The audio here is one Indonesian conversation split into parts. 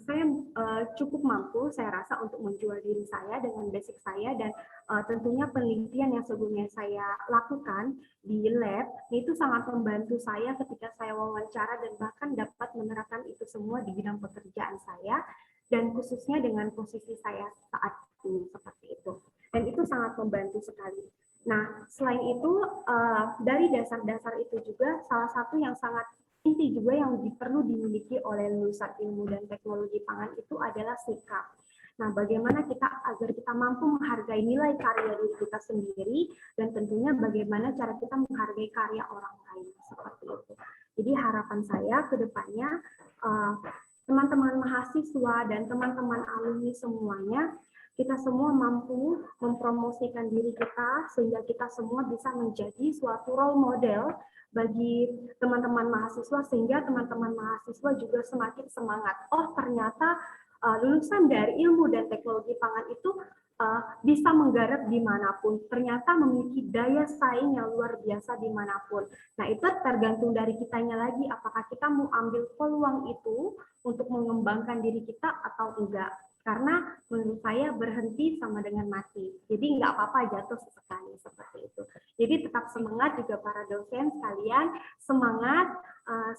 saya cukup mampu, saya rasa, untuk menjual diri saya dengan basic saya, dan tentunya penelitian yang sebelumnya saya lakukan di lab itu sangat membantu saya ketika saya wawancara dan bahkan dapat menerapkan itu semua di bidang pekerjaan saya, dan khususnya dengan posisi saya saat ini seperti itu. Dan itu sangat membantu sekali. Nah, selain itu, dari dasar-dasar itu juga, salah satu yang sangat inti juga yang perlu dimiliki oleh lulusan ilmu dan teknologi pangan itu adalah sikap. Nah, bagaimana kita agar kita mampu menghargai nilai karya diri kita sendiri, dan tentunya bagaimana cara kita menghargai karya orang lain, seperti itu. Jadi harapan saya ke depannya, teman-teman mahasiswa dan teman-teman alumni semuanya, kita semua mampu mempromosikan diri kita sehingga kita semua bisa menjadi suatu role model bagi teman-teman mahasiswa, sehingga teman-teman mahasiswa juga semakin semangat. Oh, ternyata lulusan dari ilmu dan teknologi pangan itu bisa menggarap dimanapun, ternyata memiliki daya saing yang luar biasa dimanapun. Nah, itu tergantung dari kitanya lagi, apakah kita mau ambil peluang itu untuk mengembangkan diri kita atau enggak. Karena menurut saya berhenti sama dengan mati. Jadi nggak apa-apa jatuh sesekali, seperti itu. Jadi tetap semangat juga para dosen sekalian, semangat,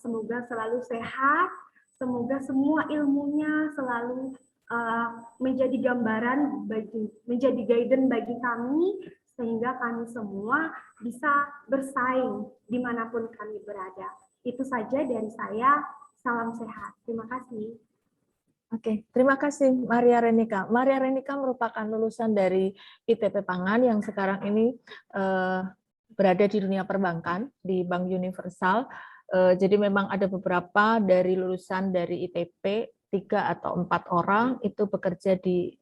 semoga selalu sehat, semoga semua ilmunya selalu menjadi gambaran, menjadi guidance bagi kami, sehingga kami semua bisa bersaing dimanapun kami berada. Itu saja dari saya, salam sehat. Terima kasih. Oke, terima kasih Maria Renika. Maria Renika merupakan lulusan dari ITP Pangan yang sekarang ini berada di dunia perbankan di Bank Universal. Jadi memang ada beberapa dari lulusan dari ITP, 3 atau 4 orang itu bekerja di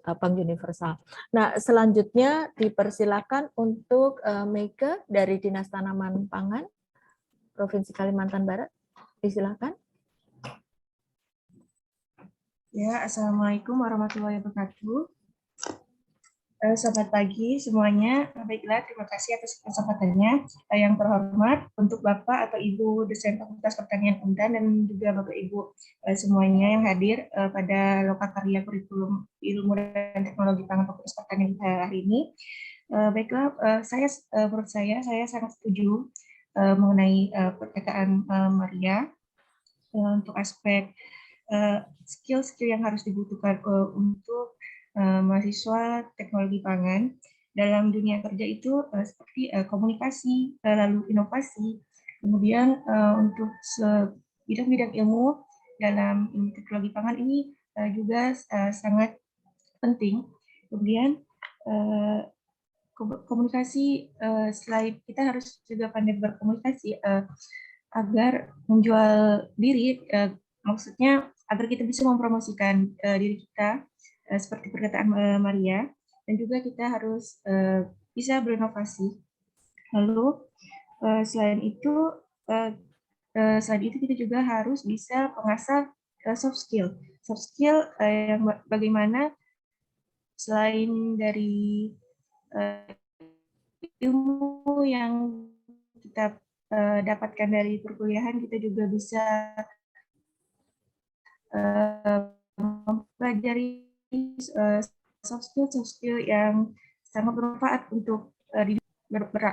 Bank Universal. Nah, selanjutnya dipersilakan untuk Meike dari Dinas Tanaman Pangan Provinsi Kalimantan Barat. Disilakan. Ya, Assalamualaikum warahmatullahi wabarakatuh. Selamat pagi semuanya. Baiklah, terima kasih atas kesempatannya. Yang terhormat untuk Bapak atau Ibu dosen Fakultas Pertanian Undan dan juga Bapak Ibu semuanya yang hadir pada Lokakarya Kurikulum Ilmu dan Teknologi Pangan Fakultas Pertanian hari ini. Baiklah, menurut saya sangat setuju mengenai perkataan Maria untuk aspek skill-skill yang harus dibutuhkan untuk mahasiswa teknologi pangan dalam dunia kerja itu seperti komunikasi, lalu inovasi, kemudian untuk bidang-bidang ilmu dalam teknologi pangan ini juga sangat penting. Kemudian komunikasi, selain kita harus juga pandai berkomunikasi agar menjual diri, maksudnya agar kita bisa mempromosikan diri kita seperti perkataan Maria, dan juga kita harus bisa berinovasi. Lalu selain itu kita juga harus bisa mengasah soft skill yang bagaimana selain dari ilmu yang kita dapatkan dari perkuliahan, kita juga bisa mempelajari soft skill yang sangat bermanfaat untuk diri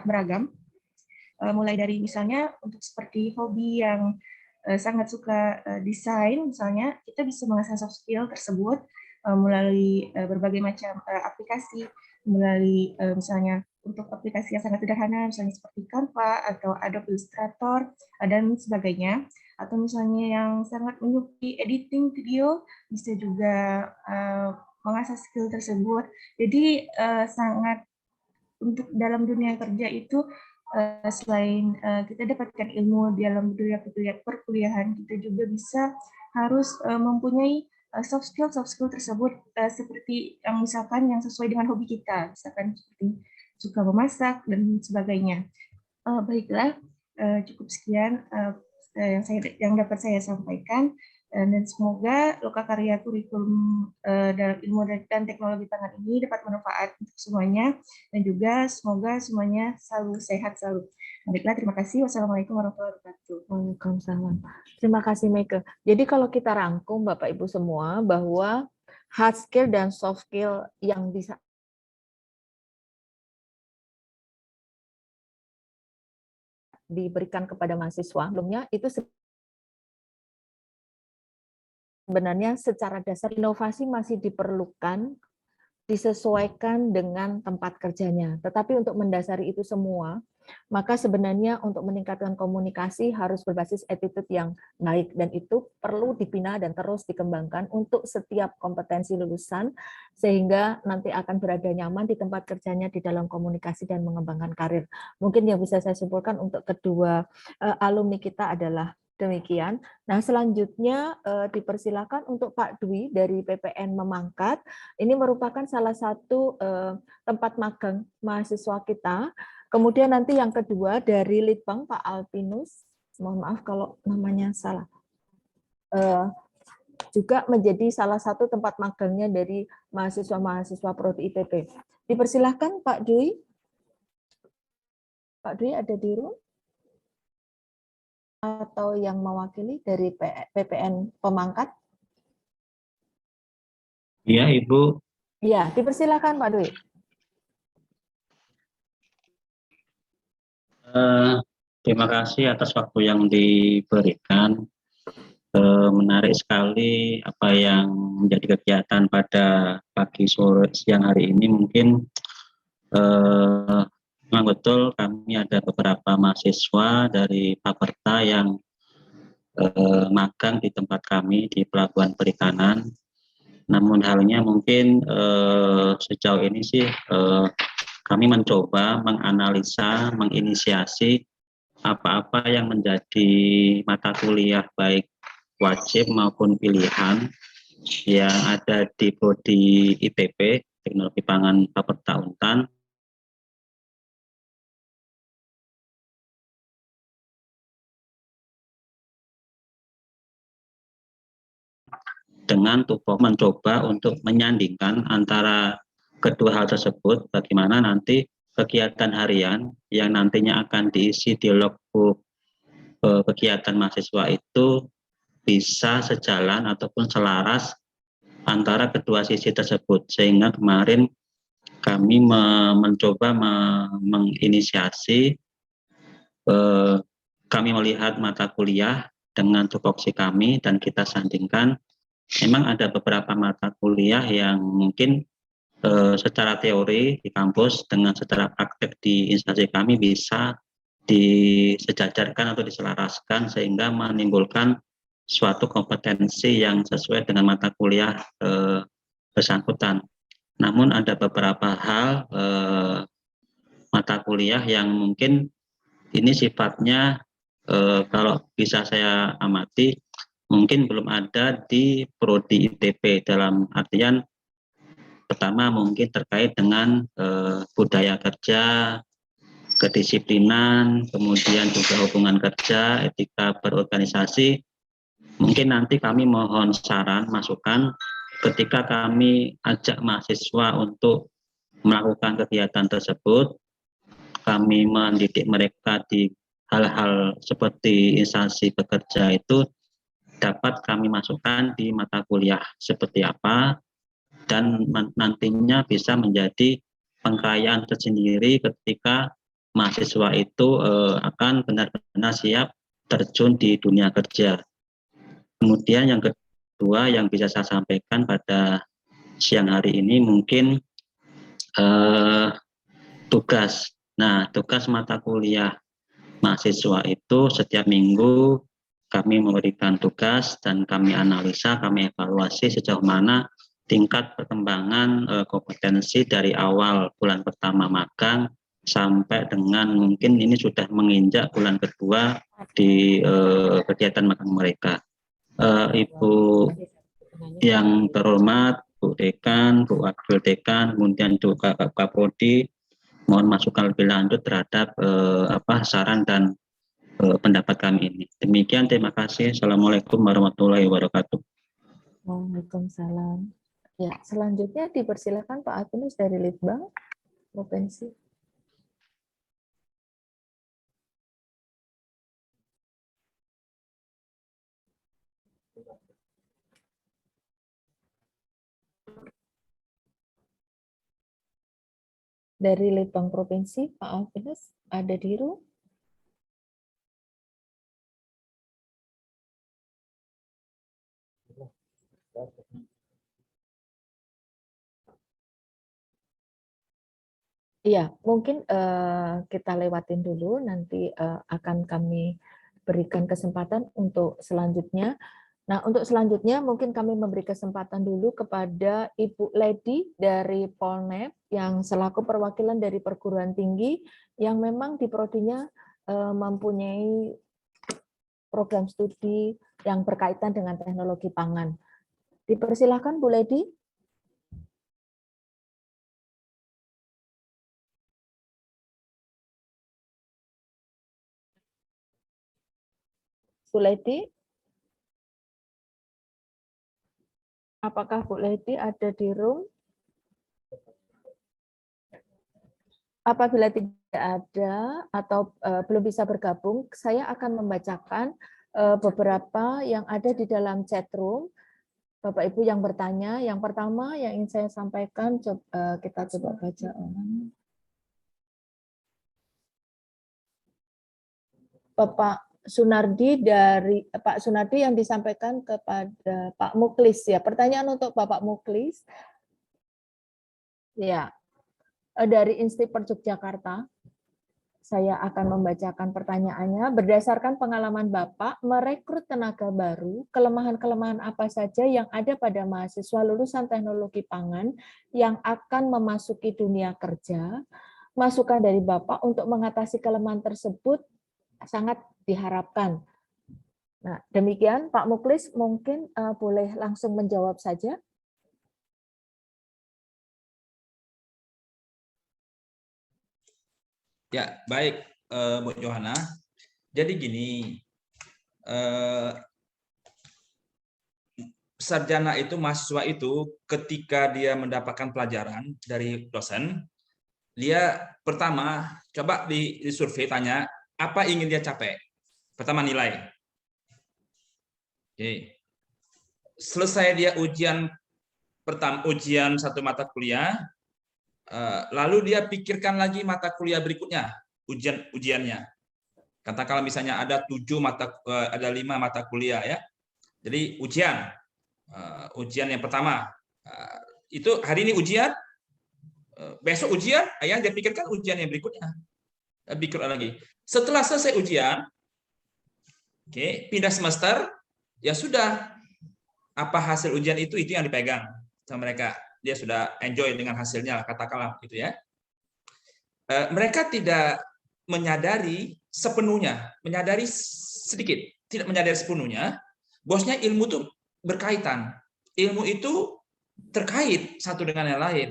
beragam, mulai dari misalnya untuk seperti hobi yang sangat suka desain, misalnya kita bisa mengasah soft skill tersebut melalui berbagai macam aplikasi, melalui misalnya untuk aplikasi yang sangat sederhana, misalnya seperti Canva atau Adobe Illustrator dan sebagainya, atau misalnya yang sangat menyukai editing video, bisa juga mengasah skill tersebut. Jadi sangat untuk dalam dunia kerja itu selain kita dapatkan ilmu dalam dunia perkuliahan, kita juga bisa harus mempunyai soft skill tersebut seperti yang misalkan yang sesuai dengan hobi kita, misalkan seperti suka memasak dan sebagainya. Baiklah, cukup sekian yang dapat saya sampaikan, dan semoga Lokakarya Kurikulum dalam Ilmu dan Teknologi Pangan ini dapat bermanfaat untuk semuanya, dan juga semoga semuanya selalu sehat selalu. Baiklah, terima kasih. Wassalamualaikum warahmatullahi wabarakatuh. Waalaikumsalam. Terima kasih, Meike. Jadi kalau kita rangkum Bapak Ibu semua bahwa hard skill dan soft skill yang bisa diberikan kepada mahasiswa sebelumnya itu sebenarnya secara dasar inovasi masih diperlukan, disesuaikan dengan tempat kerjanya. Tetapi untuk mendasari itu semua, maka sebenarnya untuk meningkatkan komunikasi harus berbasis attitude yang baik, dan itu perlu dibina dan terus dikembangkan untuk setiap kompetensi lulusan, sehingga nanti akan berada nyaman di tempat kerjanya di dalam komunikasi dan mengembangkan karir. Mungkin yang bisa saya simpulkan untuk kedua alumni kita adalah demikian. Nah, selanjutnya dipersilakan untuk Pak Dwi dari PPN Memangkat. Ini merupakan salah satu tempat magang mahasiswa kita. Kemudian nanti yang kedua dari Litbang Pak Alpinus, mohon maaf kalau namanya salah, juga menjadi salah satu tempat magangnya dari mahasiswa-mahasiswa Prodi ITB. Dipersilahkan Pak Dwi. Pak Dwi ada di room? Atau yang mewakili dari PPN Pemangkat? Iya, Ibu. Ya, dipersilakan Pak Dwi. Terima kasih atas waktu yang diberikan. Menarik sekali apa yang menjadi kegiatan pada pagi, sore, siang hari ini. Mungkin memang betul kami ada beberapa mahasiswa dari Paperta yang magang di tempat kami di Pelabuhan Perikanan. Namun halnya mungkin sejauh ini sih kami mencoba menganalisa, menginisiasi apa-apa yang menjadi mata kuliah baik wajib maupun pilihan yang ada di Prodi ITB, Teknologi Pangan Paperta Untan, dengan tupoksi mencoba untuk menyandingkan antara kedua hal tersebut, bagaimana nanti kegiatan harian yang nantinya akan diisi di logbook kegiatan mahasiswa itu bisa sejalan ataupun selaras antara kedua sisi tersebut. Sehingga kemarin kami mencoba menginisiasi, kami melihat mata kuliah dengan tupoksi kami dan kita sandingkan. Memang ada beberapa mata kuliah yang mungkin secara teori di kampus dengan secara praktek di instansi kami bisa disejajarkan atau diselaraskan sehingga menimbulkan suatu kompetensi yang sesuai dengan mata kuliah bersangkutan. Namun ada beberapa hal mata kuliah yang mungkin ini sifatnya kalau bisa saya amati mungkin belum ada di Prodi ITB, dalam artian pertama mungkin terkait dengan budaya kerja, kedisiplinan, kemudian juga hubungan kerja, etika berorganisasi. Mungkin nanti kami mohon saran, masukan ketika kami ajak mahasiswa untuk melakukan kegiatan tersebut, kami mendidik mereka di hal-hal seperti instansi bekerja itu dapat kami masukkan di mata kuliah seperti apa, dan nantinya bisa menjadi pengkayaan tersendiri ketika mahasiswa itu akan benar-benar siap terjun di dunia kerja. Kemudian yang kedua yang bisa saya sampaikan pada siang hari ini mungkin tugas. Nah, tugas mata kuliah mahasiswa itu setiap minggu kami memberikan tugas dan kami analisa, kami evaluasi sejauh mana tingkat perkembangan kompetensi dari awal bulan pertama magang sampai dengan mungkin ini sudah menginjak bulan kedua di kegiatan magang mereka. Ibu yang terhormat, Bu Dekan, Bu Wakil Dekan, kemudian juga Pak Prodi, mohon masukan lebih lanjut terhadap saran dan pendapat kami ini. Demikian, terima kasih. Assalamualaikum warahmatullahi wabarakatuh. Waalaikumsalam. Ya, selanjutnya dipersilakan Pak Alpinus dari Litbang Provinsi. Dari Litbang Provinsi, Pak Alvinus, ada di room? Iya, mungkin kita lewatin dulu, nanti akan kami berikan kesempatan untuk selanjutnya. Nah, untuk selanjutnya mungkin kami memberi kesempatan dulu kepada Ibu Lady dari Polnep yang selaku perwakilan dari perguruan tinggi yang memang di prodinya mempunyai program studi yang berkaitan dengan teknologi pangan. Dipersilakan Bu Lady. Bu Lady, apakah Bu Lady ada di room? Apabila tidak ada atau belum bisa bergabung, saya akan membacakan beberapa yang ada di dalam chat room. Bapak Ibu yang bertanya, yang pertama yang ingin saya sampaikan, kita coba baca. Bapak Sunardi yang disampaikan kepada Pak Muklis ya. Pertanyaan untuk Bapak Muklis. Ya. Dari Institut Yogyakarta. Saya akan membacakan pertanyaannya. Berdasarkan pengalaman Bapak, merekrut tenaga baru, kelemahan-kelemahan apa saja yang ada pada mahasiswa lulusan teknologi pangan yang akan memasuki dunia kerja? Masukan dari Bapak untuk mengatasi kelemahan tersebut sangat diharapkan. Nah, demikian Pak Muklis, mungkin boleh langsung menjawab saja. Ya, baik, Bu Johanna. Jadi gini, sarjana itu, mahasiswa itu, ketika dia mendapatkan pelajaran dari dosen, dia pertama coba di survei tanya apa ingin dia capai. Pertama nilai. Oke. Selesai dia ujian satu mata kuliah, lalu dia pikirkan lagi mata kuliah berikutnya, ujiannya. Katakanlah misalnya ada 5 mata kuliah ya. Jadi ujian yang pertama itu hari ini ujian, besok ujian, yang dia pikirkan ujian yang berikutnya. Pikir lagi. Setelah selesai ujian, oke, pindah semester, ya sudah. Apa hasil ujian itu yang dipegang sama mereka. Dia sudah enjoy dengan hasilnya, katakanlah gitu ya. Mereka tidak menyadari sepenuhnya, menyadari sedikit, tidak menyadari sepenuhnya. Bosnya ilmu itu berkaitan. Ilmu itu terkait satu dengan yang lain.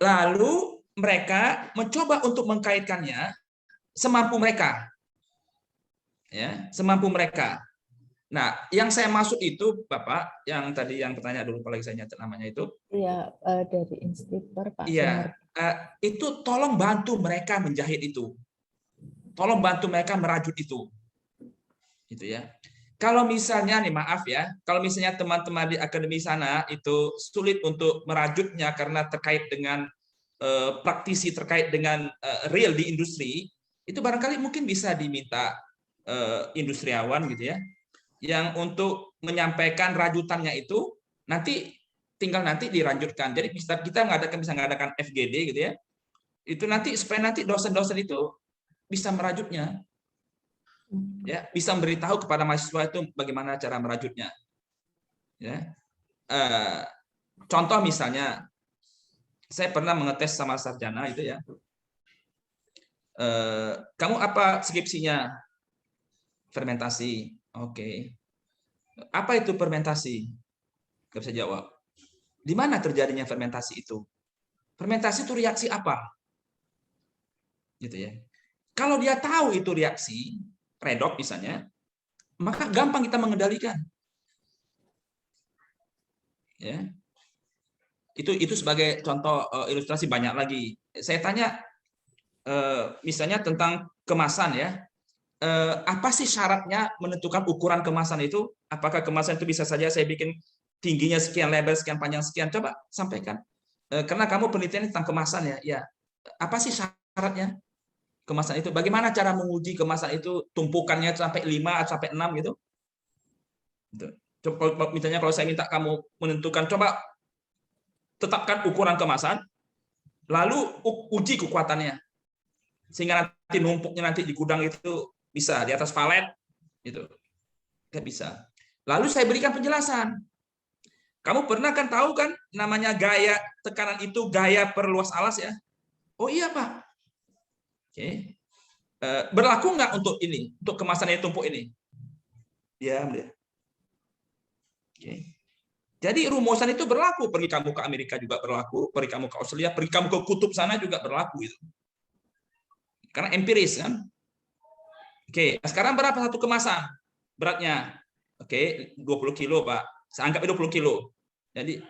Lalu mereka mencoba untuk mengkaitkannya semampu mereka. Ya, semampu mereka. Nah, yang saya maksud itu, Bapak, yang tadi yang bertanya dulu, apalagi saya nyatet namanya itu. Iya, dari instruktur Pak Iya, itu tolong bantu mereka menjahit itu. Tolong bantu mereka merajut itu. Gitu ya. Kalau misalnya nih, maaf ya, kalau misalnya teman-teman di akademi sana itu sulit untuk merajutnya karena terkait dengan praktisi, terkait dengan real di industri, itu barangkali mungkin bisa diminta industriawan gitu ya, yang untuk menyampaikan rajutannya itu nanti tinggal nanti dilanjutkan. Jadi kita bisa mengadakan FGD gitu ya. Itu nanti supaya nanti dosen-dosen itu bisa merajutnya. Ya, bisa memberitahu kepada mahasiswa itu bagaimana cara merajutnya. Ya. Contoh misalnya saya pernah mengetes sama sarjana itu ya. Kamu apa skripsinya? Fermentasi. Oke. Apa itu fermentasi? Nggak bisa jawab. Di mana terjadinya fermentasi itu? Fermentasi itu reaksi apa? Gitu ya. Kalau dia tahu itu reaksi, redox misalnya, maka gampang kita mengendalikan. Ya. Itu sebagai contoh ilustrasi, banyak lagi. Saya tanya misalnya tentang kemasan ya. apa sih syaratnya menentukan ukuran kemasan itu? Apakah kemasan itu bisa saja saya bikin tingginya sekian, lebar sekian, panjang sekian? Coba sampaikan. Karena kamu penelitian tentang kemasan ya. Ya, apa sih syaratnya kemasan itu? Bagaimana cara menguji kemasan itu? Tumpukannya sampai 5 atau sampai 6 gitu? Coba, misalnya kalau saya minta kamu menentukan, coba tetapkan ukuran kemasan, lalu uji kekuatannya, sehingga nanti numpuknya nanti di gudang itu bisa di atas palet, gitu. Nggak bisa. Lalu saya berikan penjelasan. Kamu pernah kan tahu kan namanya gaya tekanan itu gaya per luas alas ya? Oh iya Pak. Oke. Berlaku nggak untuk ini, untuk kemasan yang tumpuk ini? Ya, oke. Jadi rumusan itu berlaku. Pergi kamu ke Amerika juga berlaku, pergi kamu ke Australia, pergi kamu ke kutub sana juga berlaku itu. Karena empiris kan. Oke, sekarang berapa satu kemasan beratnya? Oke, 20 kilo Pak. Saya anggap 20 kilo. Jadi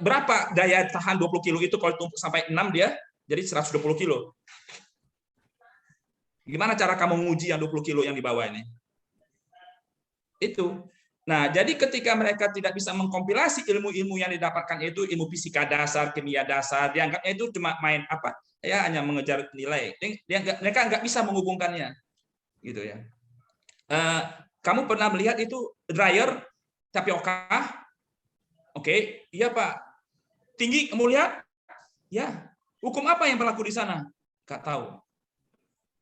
berapa daya tahan 20 kilo itu kalau tumpuk sampai 6 dia? Jadi 120 kilo. Gimana cara kamu menguji yang 20 kilo yang di bawah ini? Itu. Nah, jadi ketika mereka tidak bisa mengkompilasi ilmu-ilmu yang didapatkan itu ilmu fisika dasar, kimia dasar, dianggapnya itu cuma main apa? Ya hanya mengejar nilai. Mereka nggak bisa menghubungkannya, gitu ya. Kamu pernah melihat itu dryer tapioka? Oke, iya Pak. Tinggi, kamu lihat? Ya. Hukum apa yang berlaku di sana? Nggak tahu.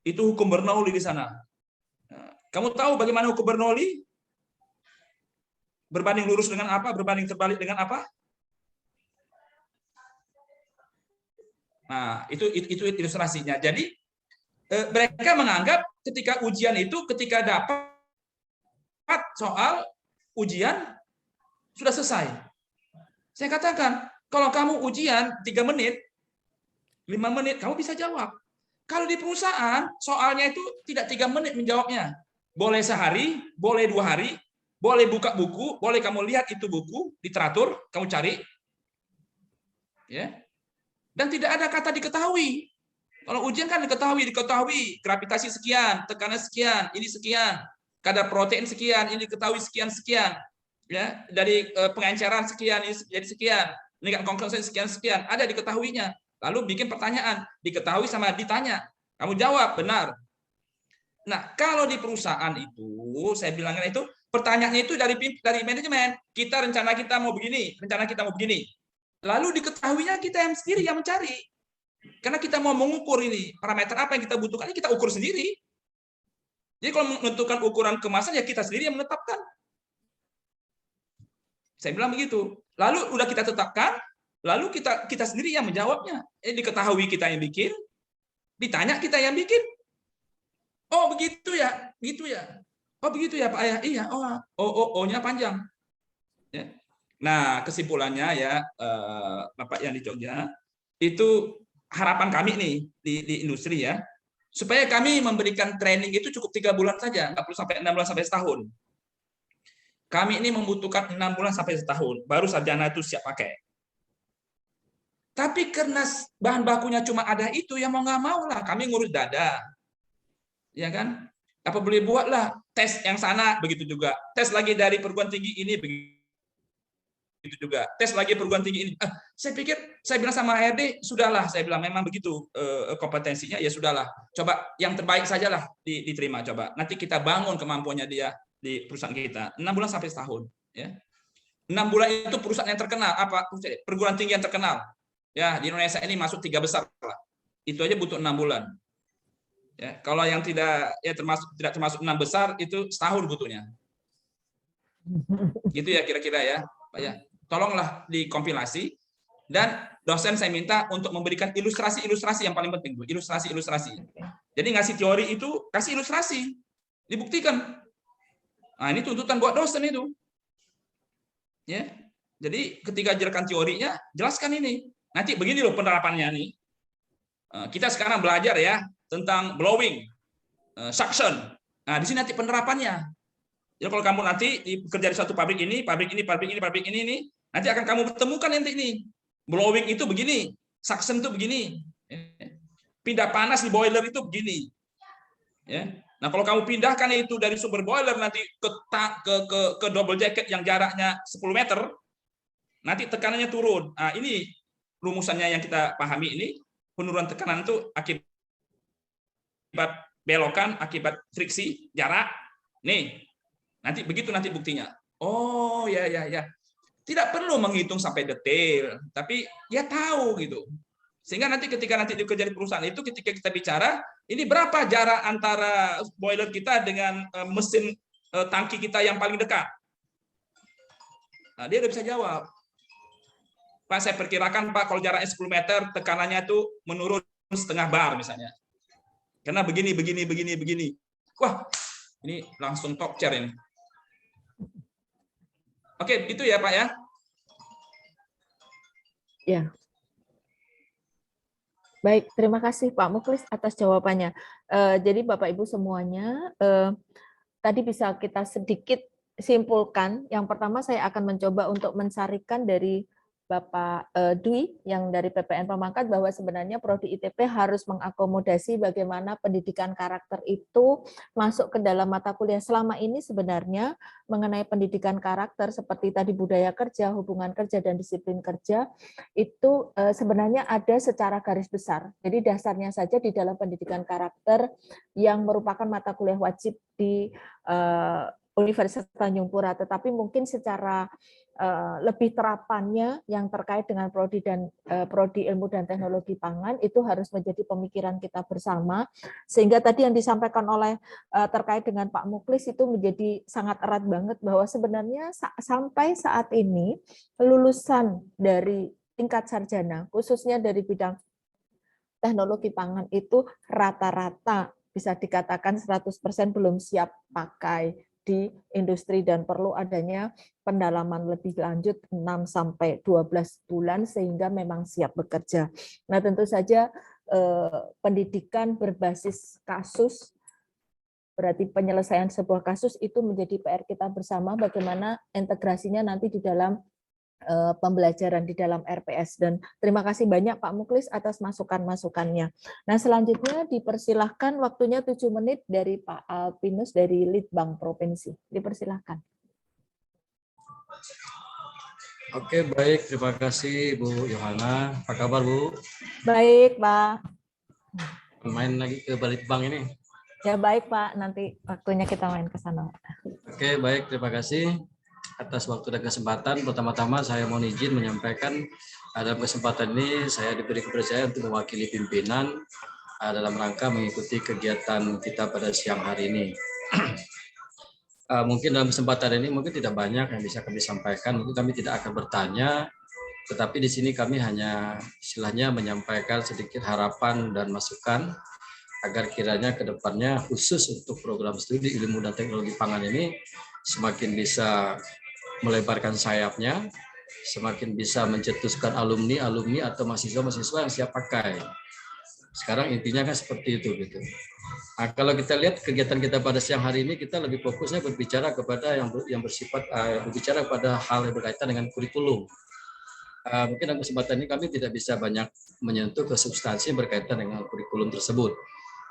Itu hukum Bernoulli di sana. Kamu tahu bagaimana hukum Bernoulli? Berbanding lurus dengan apa? Berbanding terbalik dengan apa? Nah, itu ilustrasinya. Jadi mereka menganggap ketika ujian itu, ketika dapat soal ujian sudah selesai. Saya katakan, kalau kamu ujian 3 menit, 5 menit, kamu bisa jawab. Kalau di perusahaan, soalnya itu tidak 3 menit menjawabnya. Boleh sehari, boleh 2 hari, boleh buka buku, boleh kamu lihat itu buku, literatur, kamu cari. Ya. Dan tidak ada kata diketahui. Kalau ujian kan diketahui, gravitasi sekian, tekanan sekian, ini sekian, kadar protein sekian, ini diketahui sekian. Ya, dari pengenceran sekian, ini jadi sekian, ini kan konklusi sekian, ada diketahuinya. Lalu bikin pertanyaan, diketahui sama ditanya. Kamu jawab, benar. Nah, kalau di perusahaan itu, saya bilangnya itu, pertanyaannya itu dari manajemen. Rencana kita mau begini. Lalu diketahuinya kita yang sendiri yang mencari. Karena kita mau mengukur ini, parameter apa yang kita butuhkan, ini kita ukur sendiri. Jadi kalau menentukan ukuran kemasan, ya kita sendiri yang menetapkan. Saya bilang begitu. Lalu udah kita tetapkan, lalu kita sendiri yang menjawabnya. Diketahui kita yang bikin, ditanya kita yang bikin. Oh begitu ya, Oh begitu ya Pak Ayah, iya. O-nya panjang. Ya. Nah kesimpulannya ya Bapak yang di Jogja, itu harapan kami nih di industri ya, supaya kami memberikan training itu cukup 3 bulan saja, nggak perlu sampai 6 bulan sampai setahun. Kami ini membutuhkan 6 bulan sampai setahun, baru sarjana itu siap pakai. Tapi karena bahan bakunya cuma ada itu, ya mau nggak mau lah, kami ngurus dada. Ya kan? Apa boleh buatlah tes yang sana, begitu juga. Tes lagi dari perguruan tinggi ini, begitu juga. Tes lagi perguruan tinggi ini. Saya bilang sama HRD, sudahlah, saya bilang memang begitu kompetensinya, ya sudahlah. Coba yang terbaik sajalah diterima, coba. Nanti kita bangun kemampuannya dia di perusahaan kita. 6 bulan sampai setahun. Ya. 6 bulan itu perusahaan yang terkenal, perguruan tinggi yang terkenal. Ya, di Indonesia ini masuk 3 besar lah. Itu aja butuh 6 bulan. Ya, kalau yang tidak termasuk 6 besar itu setahun butuhnya. Gitu ya kira-kira ya, Pak ya. Tolonglah dikompilasi dan dosen saya minta untuk memberikan ilustrasi yang paling penting, Bu. Ilustrasi. Jadi ngasih teori itu kasih ilustrasi. Dibuktikan. Nah, ini tuntutan buat dosen itu. Ya. Jadi ketika ajarkan teorinya, jelaskan ini. Nanti begini loh penerapannya nih. Kita sekarang belajar ya tentang blowing, suction. Nah, di sini nanti penerapannya. Jadi kalau kamu nanti bekerja di satu pabrik ini, nanti akan kamu temukan nanti ini. Blowing itu begini, suction itu begini. Pindah panas di boiler itu begini. Ya. Nah, kalau kamu pindahkan itu dari sumber boiler nanti ke double jacket yang jaraknya 10 meter, nanti tekanannya turun. Nah, ini rumusannya yang kita pahami ini, penurunan tekanan itu akibat belokan, akibat friksi, jarak. Nih, nanti begitu nanti buktinya. Oh, ya. Tidak perlu menghitung sampai detail, tapi ya tahu gitu. Sehingga nanti ketika nanti dikerja di perusahaan itu, ketika kita bicara, ini berapa jarak antara boiler kita dengan mesin tangki kita yang paling dekat? Nah, dia udah bisa jawab. Pak, saya perkirakan Pak, kalau jaraknya 10 meter, tekanannya itu menurun setengah bar misalnya. Karena begini. Wah, ini langsung top chair ini. Oke, itu ya Pak ya. Ya. Baik, terima kasih Pak Muklis atas jawabannya. Jadi Bapak Ibu semuanya, tadi bisa kita sedikit simpulkan. Yang pertama saya akan mencoba untuk mensarikan dari Bapak Dwi yang dari PPN Pemangkat bahwa sebenarnya Prodi ITP harus mengakomodasi bagaimana pendidikan karakter itu masuk ke dalam mata kuliah. Selama ini sebenarnya mengenai pendidikan karakter seperti tadi budaya kerja, hubungan kerja, dan disiplin kerja itu sebenarnya ada secara garis besar. Jadi dasarnya saja di dalam pendidikan karakter yang merupakan mata kuliah wajib di Universitas Tanjung Pura, tetapi mungkin secara lebih terapannya yang terkait dengan prodi ilmu dan teknologi pangan itu harus menjadi pemikiran kita bersama, sehingga tadi yang disampaikan oleh terkait dengan Pak Muklis itu menjadi sangat erat banget bahwa sebenarnya sampai saat ini lulusan dari tingkat sarjana khususnya dari bidang teknologi pangan itu rata-rata bisa dikatakan 100% belum siap pakai di industri dan perlu adanya pendalaman lebih lanjut 6-12 bulan sehingga memang siap bekerja. Nah, tentu saja pendidikan berbasis kasus, berarti penyelesaian sebuah kasus itu menjadi PR kita bersama bagaimana integrasinya nanti di dalam pembelajaran di dalam RPS. Dan terima kasih banyak Pak Muklis atas masukan-masukannya. Nah, selanjutnya dipersilahkan waktunya 7 menit dari Pak Alpinus dari Litbang Provinsi. Dipersilahkan. Oke, baik. Terima kasih Bu Yohana. Apa kabar Bu? Baik Pak. Main lagi ke Balitbang ini? Ya baik Pak, nanti waktunya kita main ke sana. Oke, baik. Terima kasih atas waktu dan kesempatan. Pertama-tama saya mohon izin menyampaikan dalam kesempatan ini saya diberi kepercayaan untuk mewakili pimpinan dalam rangka mengikuti kegiatan kita pada siang hari ini. Mungkin dalam kesempatan ini mungkin tidak banyak yang bisa kami sampaikan, mungkin kami tidak akan bertanya, tetapi di sini kami hanya istilahnya menyampaikan sedikit harapan dan masukan agar kiranya ke depannya khusus untuk program studi ilmu dan teknologi pangan ini semakin bisa melebarkan sayapnya, semakin bisa mencetuskan alumni atau mahasiswa-mahasiswa yang siap pakai. Sekarang intinya kan seperti itu gitu. Nah, kalau kita lihat kegiatan kita pada siang hari ini, kita lebih fokusnya berbicara kepada yang bersifat berbicara pada hal yang berkaitan dengan kurikulum. Mungkin dalam kesempatan ini kami tidak bisa banyak menyentuh ke substansi berkaitan dengan kurikulum tersebut.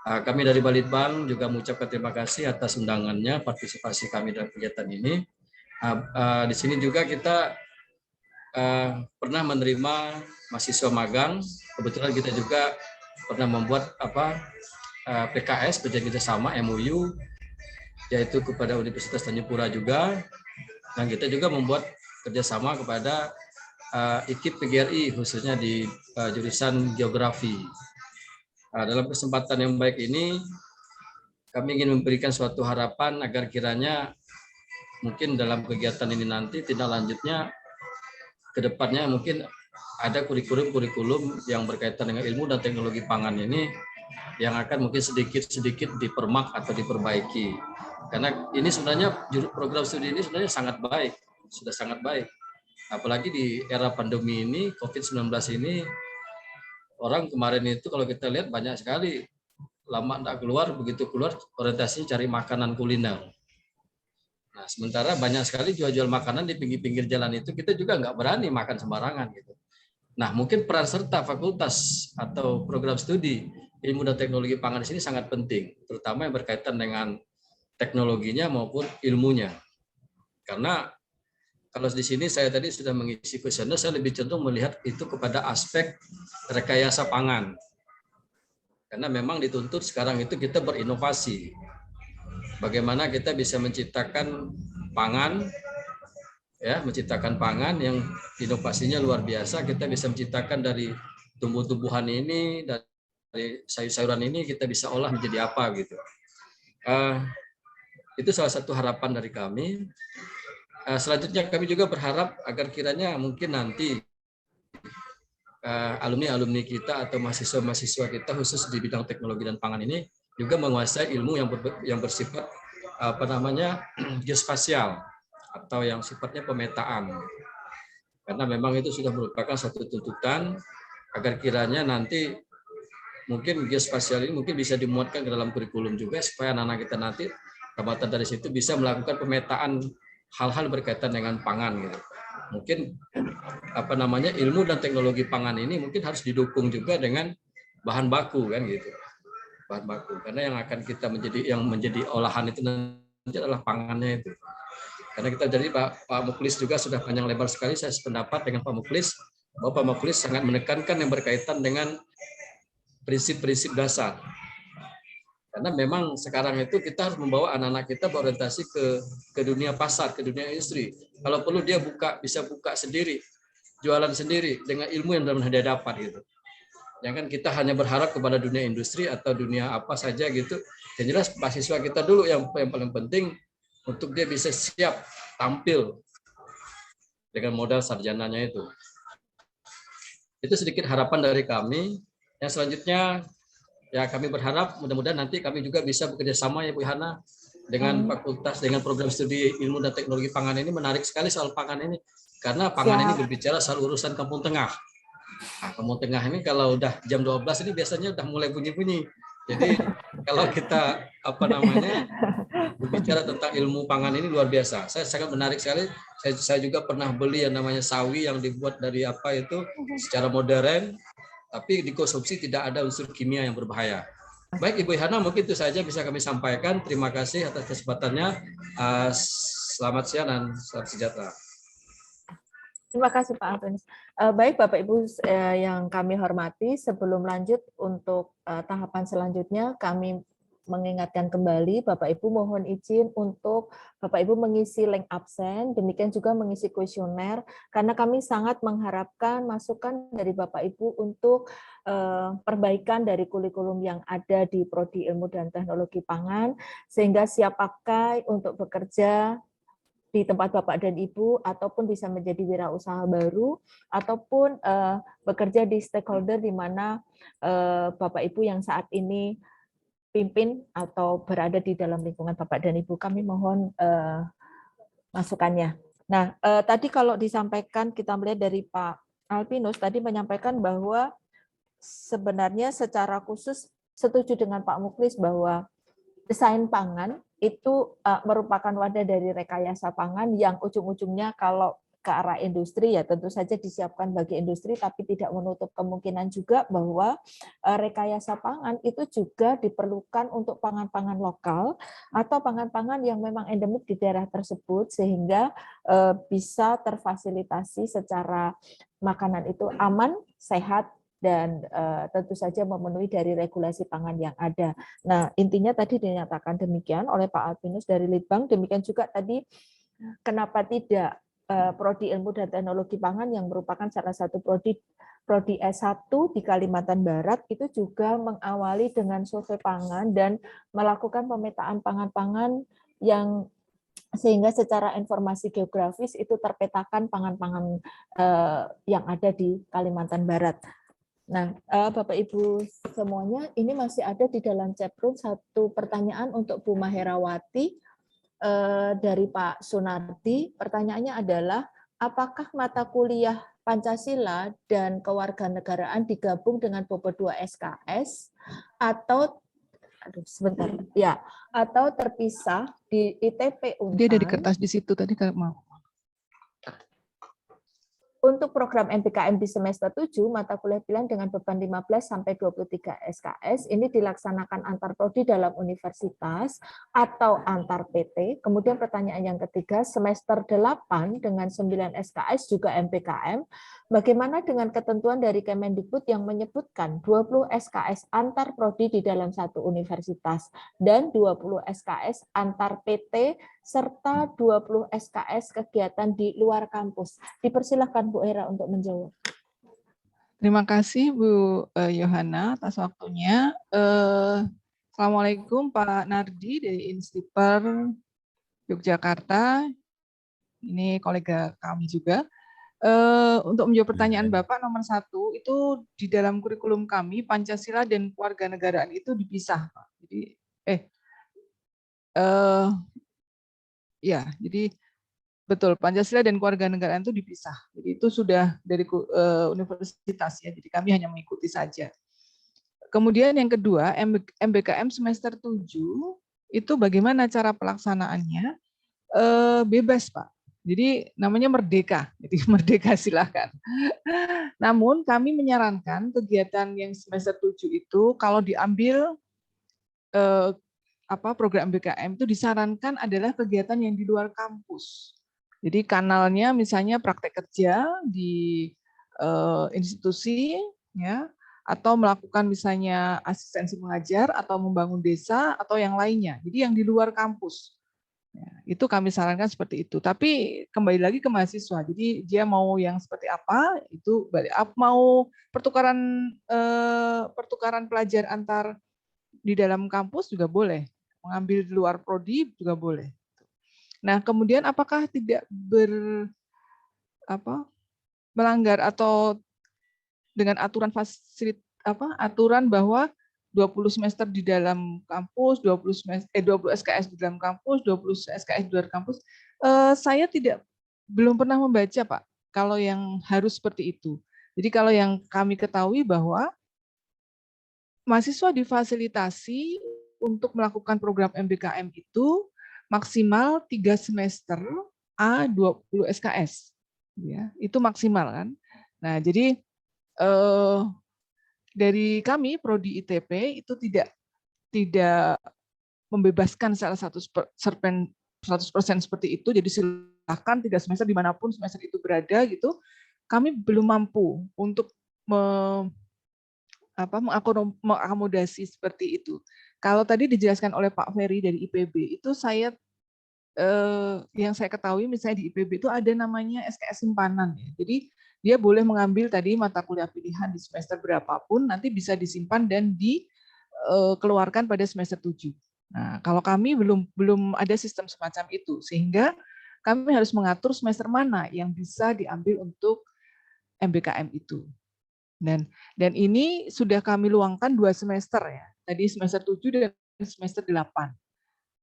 Kami dari Balitbang juga mengucapkan terima kasih atas undangannya, partisipasi kami dalam kegiatan ini. Di sini juga kita pernah menerima mahasiswa magang. Kebetulan kita juga pernah membuat PKS, perjanjian kerjasama MOU, yaitu kepada Universitas Tanjung Pura juga. Dan kita juga membuat kerjasama kepada IKIP PGRI, khususnya di jurusan geografi. Dalam kesempatan yang baik ini, kami ingin memberikan suatu harapan agar kiranya mungkin dalam kegiatan ini nanti tindak lanjutnya ke depannya mungkin ada kurikulum yang berkaitan dengan ilmu dan teknologi pangan ini yang akan mungkin sedikit-sedikit dipermak atau diperbaiki. Karena ini sebenarnya program studi ini sebenarnya sangat baik, sudah sangat baik. Apalagi di era pandemi ini, COVID-19 ini, orang kemarin itu kalau kita lihat banyak sekali lama tidak keluar, begitu keluar orientasinya cari makanan kuliner. Nah, sementara banyak sekali jual-jual makanan di pinggir-pinggir jalan itu, kita juga nggak berani makan sembarangan gitu. Nah, mungkin peran serta fakultas atau program studi ilmu dan teknologi pangan di sini sangat penting, terutama yang berkaitan dengan teknologinya maupun ilmunya. Karena kalau di sini saya tadi sudah mengisi kuesioner, saya lebih cenderung melihat itu kepada aspek rekayasa pangan. Karena memang dituntut sekarang itu kita berinovasi. Bagaimana kita bisa menciptakan pangan, ya, menciptakan pangan yang inovasinya luar biasa. Kita bisa menciptakan dari tumbuh-tumbuhan ini, dari sayur-sayuran ini kita bisa olah menjadi apa gitu. Itu salah satu harapan dari kami. Selanjutnya kami juga berharap agar kiranya mungkin nanti alumni-alumni kita atau mahasiswa-mahasiswa kita khusus di bidang teknologi dan pangan ini juga menguasai ilmu yang bersifat geospasial atau yang sifatnya pemetaan. Karena memang itu sudah merupakan satu tuntutan agar kiranya nanti mungkin geospasial ini mungkin bisa dimuatkan ke dalam kurikulum juga supaya anak-anak kita nanti tamatan dari situ bisa melakukan pemetaan hal-hal berkaitan dengan pangan gitu. Mungkin ilmu dan teknologi pangan ini mungkin harus didukung juga dengan bahan baku kan gitu. Bahan baku karena yang akan kita menjadi olahan itu nanti adalah pangannya itu. Karena kita jadi Pak Muklis juga sudah panjang lebar sekali saya sependapat dengan Pak Muklis bahwa Pak Muklis sangat menekankan yang berkaitan dengan prinsip-prinsip dasar. Karena memang sekarang itu kita harus membawa anak-anak kita berorientasi ke dunia pasar, ke dunia industri. Kalau perlu dia bisa buka sendiri, jualan sendiri dengan ilmu yang benar-benar dia dapat gitu. Jangan kita hanya berharap kepada dunia industri atau dunia apa saja gitu. Yang jelas mahasiswa kita dulu yang paling penting untuk dia bisa siap tampil dengan modal sarjananya itu. Itu sedikit harapan dari kami. Yang selanjutnya ya kami berharap mudah-mudahan nanti kami juga bisa bekerja sama ya Bu Hana dengan fakultas dengan program studi ilmu dan teknologi pangan ini. Menarik sekali soal pangan ini karena pangan ini berbicara soal urusan Kampung Tengah. Nah, Kampung Tengah ini kalau udah jam 12 ini biasanya udah mulai bunyi-bunyi. Jadi kalau kita berbicara tentang ilmu pangan ini luar biasa. Saya sangat menarik sekali. Saya juga pernah beli yang namanya sawi yang dibuat dari secara modern, tapi dikonsumsi tidak ada unsur kimia yang berbahaya. Baik Ibu Hana, mungkin itu saja bisa kami sampaikan. Terima kasih atas kesempatannya. Selamat siang dan salam sejahtera. Terima kasih Pak Alvinus. Baik Bapak Ibu yang kami hormati, sebelum lanjut untuk tahapan selanjutnya, kami mengingatkan kembali Bapak Ibu mohon izin untuk Bapak Ibu mengisi link absen, demikian juga mengisi kuesioner, karena kami sangat mengharapkan masukan dari Bapak Ibu untuk perbaikan dari kurikulum yang ada di Prodi Ilmu dan Teknologi Pangan, sehingga siap pakai untuk bekerja di tempat Bapak dan Ibu, ataupun bisa menjadi wirausaha baru, ataupun bekerja di stakeholder di mana Bapak Ibu yang saat ini pimpin atau berada di dalam lingkungan Bapak dan Ibu. Kami mohon masukannya. Nah, tadi kalau disampaikan, kita melihat dari Pak Alvinus, tadi menyampaikan bahwa sebenarnya secara khusus setuju dengan Pak Muklis bahwa desain pangan itu merupakan wadah dari rekayasa pangan yang ujung-ujungnya kalau ke arah industri ya tentu saja disiapkan bagi industri, tapi tidak menutup kemungkinan juga bahwa rekayasa pangan itu juga diperlukan untuk pangan-pangan lokal atau pangan-pangan yang memang endemik di daerah tersebut sehingga bisa terfasilitasi secara makanan itu aman, sehat, dan tentu saja memenuhi dari regulasi pangan yang ada. Nah, intinya tadi dinyatakan demikian oleh Pak Alvinus dari Litbang, demikian juga tadi kenapa tidak Prodi Ilmu dan Teknologi Pangan yang merupakan salah satu prodi S1 di Kalimantan Barat itu juga mengawali dengan survei pangan dan melakukan pemetaan pangan-pangan yang sehingga secara informasi geografis itu terpetakan pangan-pangan yang ada di Kalimantan Barat. Nah, Bapak Ibu semuanya, ini masih ada di dalam chat room satu pertanyaan untuk Bu Maherawati dari Pak Sunardi. Pertanyaannya adalah, apakah mata kuliah Pancasila dan Kewarganegaraan digabung dengan bobot 2 SKS atau atau terpisah di ITP Unpad? Dia ada di kertas di situ tadi, mau. Untuk program MBKM di semester 7, mata kuliah pilihan dengan beban 15 sampai 23 SKS ini dilaksanakan antar prodi dalam universitas atau antar PT. Kemudian pertanyaan yang ketiga, semester 8 dengan 9 SKS juga MBKM. Bagaimana dengan ketentuan dari Kemendikbud yang menyebutkan 20 SKS antar prodi di dalam satu universitas dan 20 SKS antar PT serta 20 SKS kegiatan di luar kampus? Dipersilahkan Bu Hera untuk menjawab. Terima kasih Bu Yohana atas waktunya. Assalamualaikum Pak Nardi dari Instiper Yogyakarta. Ini kolega kami juga. Untuk menjawab pertanyaan Bapak nomor 1, itu di dalam kurikulum kami Pancasila dan kewarganegaraan itu dipisah, Pak. Jadi jadi betul, Pancasila dan kewarganegaraan itu dipisah. Jadi itu sudah dari universitas ya, jadi kami hanya mengikuti saja. Kemudian yang kedua, MBKM semester 7, itu bagaimana cara pelaksanaannya? Bebas, Pak. Jadi namanya merdeka, jadi merdeka silakan. Namun kami menyarankan kegiatan yang semester 7 itu kalau diambil program MBKM itu disarankan adalah kegiatan yang di luar kampus. Jadi kanalnya misalnya praktek kerja di institusi, ya, atau melakukan misalnya asistensi mengajar atau membangun desa atau yang lainnya. Jadi yang di luar kampus. Ya, itu kami sarankan seperti itu. Tapi kembali lagi ke mahasiswa. Jadi dia mau yang seperti apa? Itu mau pertukaran pelajar antar di dalam kampus juga boleh. Mengambil di luar prodi juga boleh. Nah, kemudian apakah tidak melanggar atau dengan aturan aturan bahwa 20 semester di dalam kampus, 20 SKS di dalam kampus, 20 SKS di luar kampus. Saya belum pernah membaca, Pak, kalau yang harus seperti itu. Jadi kalau yang kami ketahui bahwa mahasiswa difasilitasi untuk melakukan program MBKM itu maksimal 3 semester A20 SKS. Ya, itu maksimal kan. Nah, jadi dari kami prodi ITP itu tidak membebaskan salah satu 100% seperti itu. Jadi silakan 3 semester dimanapun semester itu berada gitu. Kami belum mampu untuk mengakomodasi seperti itu. Kalau tadi dijelaskan oleh Pak Ferry dari IPB itu yang saya ketahui misalnya di IPB itu ada namanya SKS simpanan ya. Jadi dia boleh mengambil tadi mata kuliah pilihan di semester berapapun, nanti bisa disimpan dan dikeluarkan pada semester 7. Nah, kalau kami belum ada sistem semacam itu, sehingga kami harus mengatur semester mana yang bisa diambil untuk MBKM itu. Dan ini sudah kami luangkan 2 semester ya. Tadi semester 7 dan semester 8.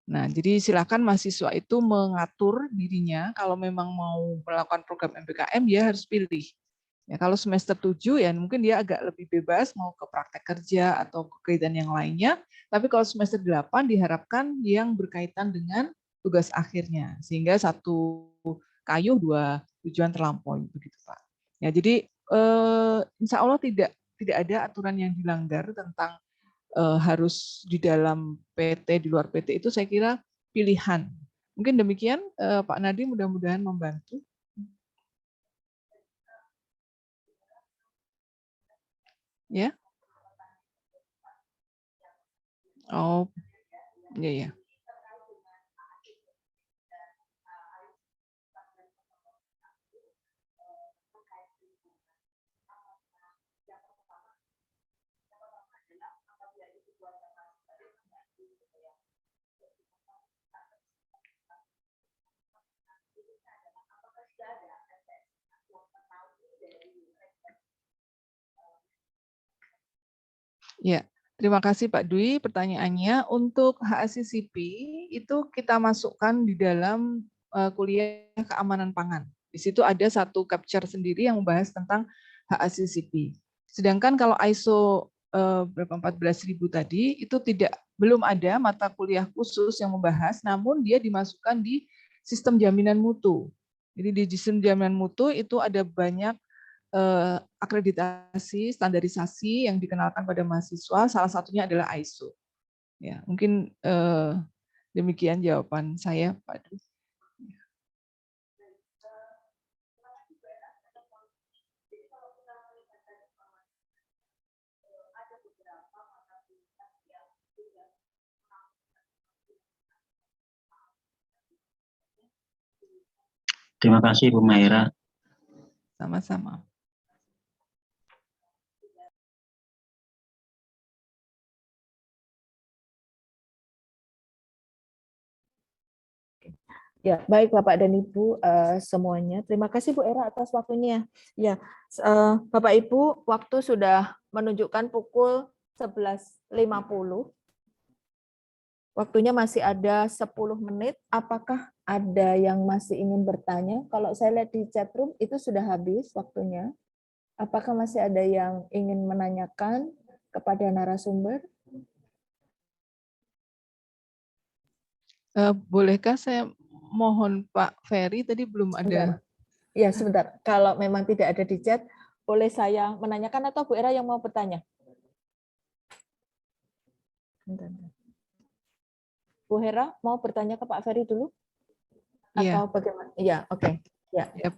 Nah, jadi silakan mahasiswa itu mengatur dirinya kalau memang mau melakukan program MBKM dia harus pilih. Ya, kalau semester 7 ya mungkin dia agak lebih bebas mau ke praktek kerja atau kegiatan yang lainnya, tapi kalau semester 8 diharapkan yang berkaitan dengan tugas akhirnya sehingga satu kayu 2 tujuan terlampaui begitu, Pak. Ya, jadi insya Allah tidak ada aturan yang dilanggar tentang harus di dalam PT, di luar PT itu saya kira pilihan. Mungkin demikian Pak Nadi, mudah-mudahan membantu. Ya. Oh, ya. Ya, terima kasih Pak Dwi pertanyaannya. Untuk HACCP itu kita masukkan di dalam kuliah keamanan pangan. Di situ ada satu chapter sendiri yang membahas tentang HACCP. Sedangkan kalau ISO 14.000 tadi itu belum ada mata kuliah khusus yang membahas, namun dia dimasukkan di sistem jaminan mutu. Jadi di sistem jaminan mutu itu ada banyak akreditasi, standarisasi yang dikenalkan pada mahasiswa. Salah satunya adalah ISO. Ya, mungkin demikian jawaban saya, Pak Dwi. Terima kasih Bu Maira. Sama-sama. Ya, baik Bapak dan Ibu semuanya. Terima kasih Bu Era atas waktunya. Ya, Bapak Ibu, waktu sudah menunjukkan pukul 11.50. Waktunya masih ada 10 menit. Apakah ada yang masih ingin bertanya? Kalau saya lihat di chat room itu sudah habis waktunya. Apakah masih ada yang ingin menanyakan kepada narasumber? Bolehkah saya mohon Pak Ferry, tadi belum ada. Ya, sebentar. Kalau memang tidak ada di chat, boleh saya menanyakan atau Bu Era yang mau bertanya? Bu Hera mau bertanya ke Pak Ferry dulu? Iya. Atau bagaimana? Iya, oke. Ya. Ya.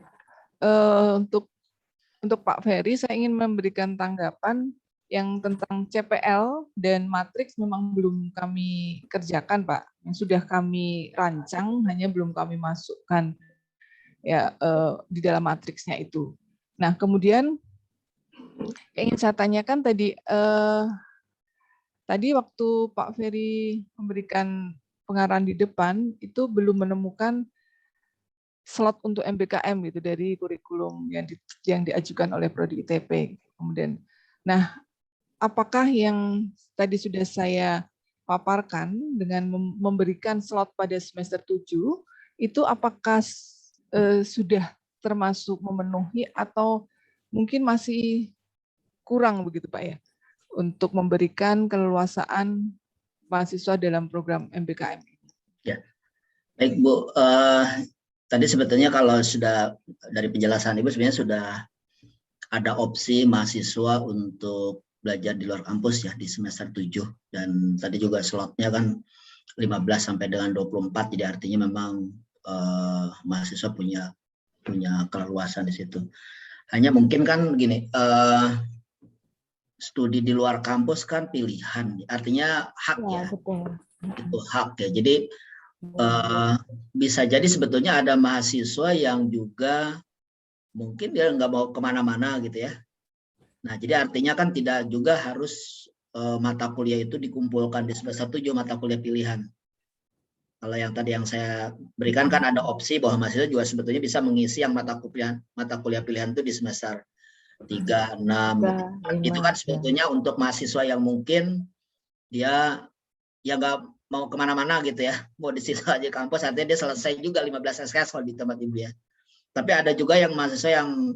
Untuk Pak Ferry, saya ingin memberikan tanggapan yang tentang CPL dan matriks memang belum kami kerjakan, Pak. Yang sudah kami rancang, hanya belum kami masukkan ya di dalam matriksnya itu. Nah, kemudian yang ingin saya tanyakan tadi, tadi waktu Pak Ferry memberikan pengarahan di depan, itu belum menemukan slot untuk MBKM gitu dari kurikulum yang diajukan oleh Prodi ITP. Kemudian, nah, apakah yang tadi sudah saya paparkan dengan memberikan slot pada semester 7 itu apakah sudah termasuk memenuhi atau mungkin masih kurang begitu Pak ya untuk memberikan keleluasaan mahasiswa dalam program MBKM? Ya, baik Bu. Tadi sebetulnya kalau sudah dari penjelasan Ibu sebenarnya sudah ada opsi mahasiswa untuk belajar di luar kampus ya di semester 7 dan tadi juga slotnya kan 15 sampai dengan 24 jadi artinya memang mahasiswa punya keleluasan di situ. Hanya mungkin kan gini, studi di luar kampus kan pilihan, artinya hak ya. Betul. Itu hak ya. Jadi bisa jadi sebetulnya ada mahasiswa yang juga mungkin dia nggak mau kemana-mana gitu ya. Nah, jadi artinya kan tidak juga harus mata kuliah itu dikumpulkan di semester 7 mata kuliah pilihan. Kalau yang tadi yang saya berikan kan ada opsi bahwa mahasiswa juga sebetulnya bisa mengisi yang mata kuliah pilihan itu di semester 3, 6. Itu kan sebetulnya untuk mahasiswa yang mungkin dia ya nggak mau kemana-mana gitu ya, mau di situ aja kampus, artinya dia selesai juga 15 SKS kalau di tempat Ibu ya. Tapi ada juga yang mahasiswa yang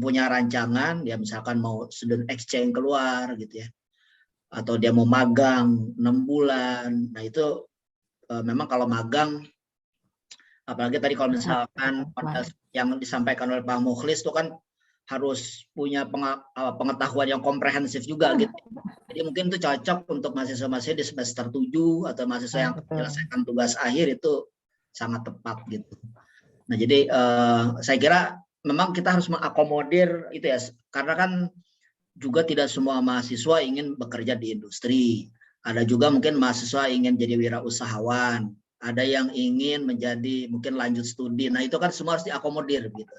punya rancangan, ya misalkan mau student exchange keluar gitu ya, atau dia mau magang 6 bulan. Nah itu memang kalau magang, apalagi tadi kalau misalkan yang disampaikan oleh Pak Mukhlis itu kan harus punya pengetahuan yang komprehensif juga gitu. Jadi mungkin itu cocok untuk mahasiswa-mahasiswa di semester 7 atau mahasiswa yang menyelesaikan tugas akhir itu sangat tepat gitu. Nah jadi saya kira memang kita harus mengakomodir itu ya, karena kan juga tidak semua mahasiswa ingin bekerja di industri. Ada juga mungkin mahasiswa ingin jadi wirausahawan, ada yang ingin menjadi mungkin lanjut studi. Nah itu kan semua harus diakomodir gitu.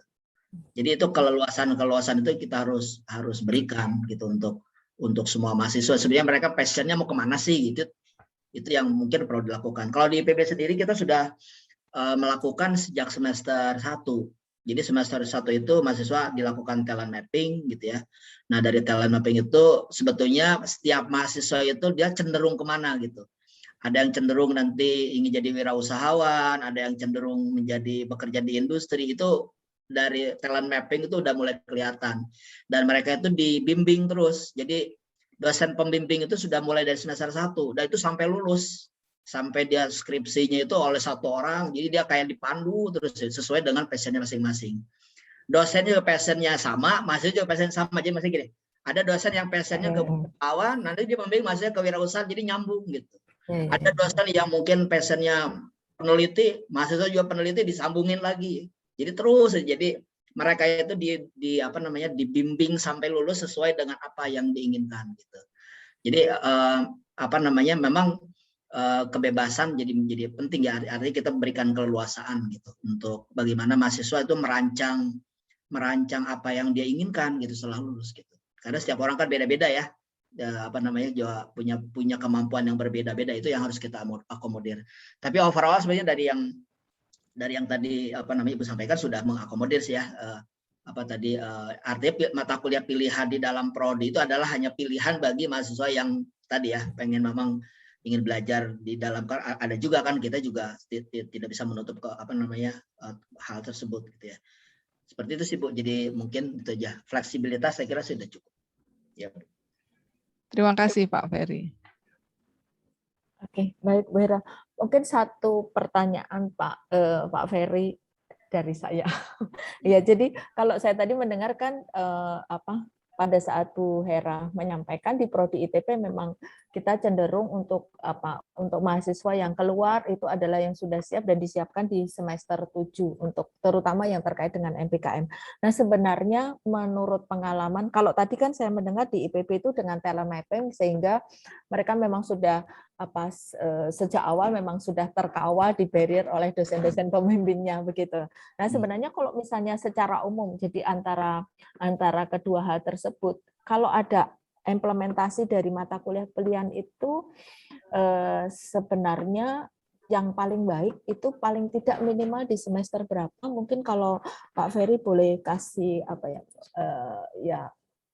Jadi itu keleluasan itu kita harus berikan gitu untuk semua mahasiswa. Sebenarnya mereka passionnya mau kemana sih gitu. Itu yang mungkin perlu dilakukan. Kalau di IPB sendiri kita sudah melakukan sejak semester 1. Jadi semester 1 itu mahasiswa dilakukan talent mapping gitu ya. Nah dari talent mapping itu sebetulnya setiap mahasiswa itu dia cenderung kemana gitu. Ada yang cenderung nanti ingin jadi wirausahawan, ada yang cenderung menjadi bekerja di industri. Itu dari talent mapping itu udah mulai kelihatan. Dan mereka itu dibimbing terus. Jadi dosen pembimbing itu sudah mulai dari semester 1. Dan itu sampai lulus. sampai dia skripsinya itu oleh satu orang, jadi dia kayak dipandu terus sesuai dengan passionnya masing-masing. Dosen juga passionnya sama, mahasiswa juga passion sama, jadi masih gini. Ada dosen yang passionnya ke bawah, nanti dia membimbing mahasiswa kewirausahaan, jadi nyambung gitu. Ada dosen yang mungkin passionnya peneliti, mahasiswa juga peneliti disambungin lagi. Jadi terus, jadi mereka itu dibimbing sampai lulus sesuai dengan apa yang diinginkan gitu. Jadi memang kebebasan jadi penting ya, artinya kita berikan keleluasaan gitu untuk bagaimana mahasiswa itu merancang apa yang dia inginkan gitu setelah lulus gitu. Karena setiap orang kan beda-beda ya. Juga punya kemampuan yang berbeda-beda, itu yang harus kita akomodir. Tapi overall sebenarnya dari yang tadi Ibu sampaikan sudah mengakomodir sih ya. Artinya mata kuliah pilihan di dalam prodi itu adalah hanya pilihan bagi mahasiswa yang tadi ya memang ingin belajar di dalam, ada juga kan kita juga tidak bisa menutup hal tersebut gitu ya. Seperti itu sih Bu. Jadi mungkin itu aja, fleksibilitas saya kira sudah cukup. Ya. Terima kasih Pak Ferry. Oke, baik Bu Hera. Mungkin satu pertanyaan Pak Ferry dari saya. Ya, jadi kalau saya tadi mendengarkan pada saat Bu Hera menyampaikan di prodi ITP memang kita cenderung untuk mahasiswa yang keluar itu adalah yang sudah siap dan disiapkan di semester 7 untuk terutama yang terkait dengan MPKM. Nah, sebenarnya menurut pengalaman, kalau tadi kan saya mendengar di IPB itu dengan telemapping sehingga mereka memang sudah sejak awal memang sudah terkawal di barrier oleh dosen-dosen pembimbingnya begitu. Nah, sebenarnya kalau misalnya secara umum jadi antara kedua hal tersebut, kalau ada implementasi dari mata kuliah pilihan itu sebenarnya yang paling baik itu paling tidak minimal di semester berapa? Mungkin kalau Pak Ferry boleh kasih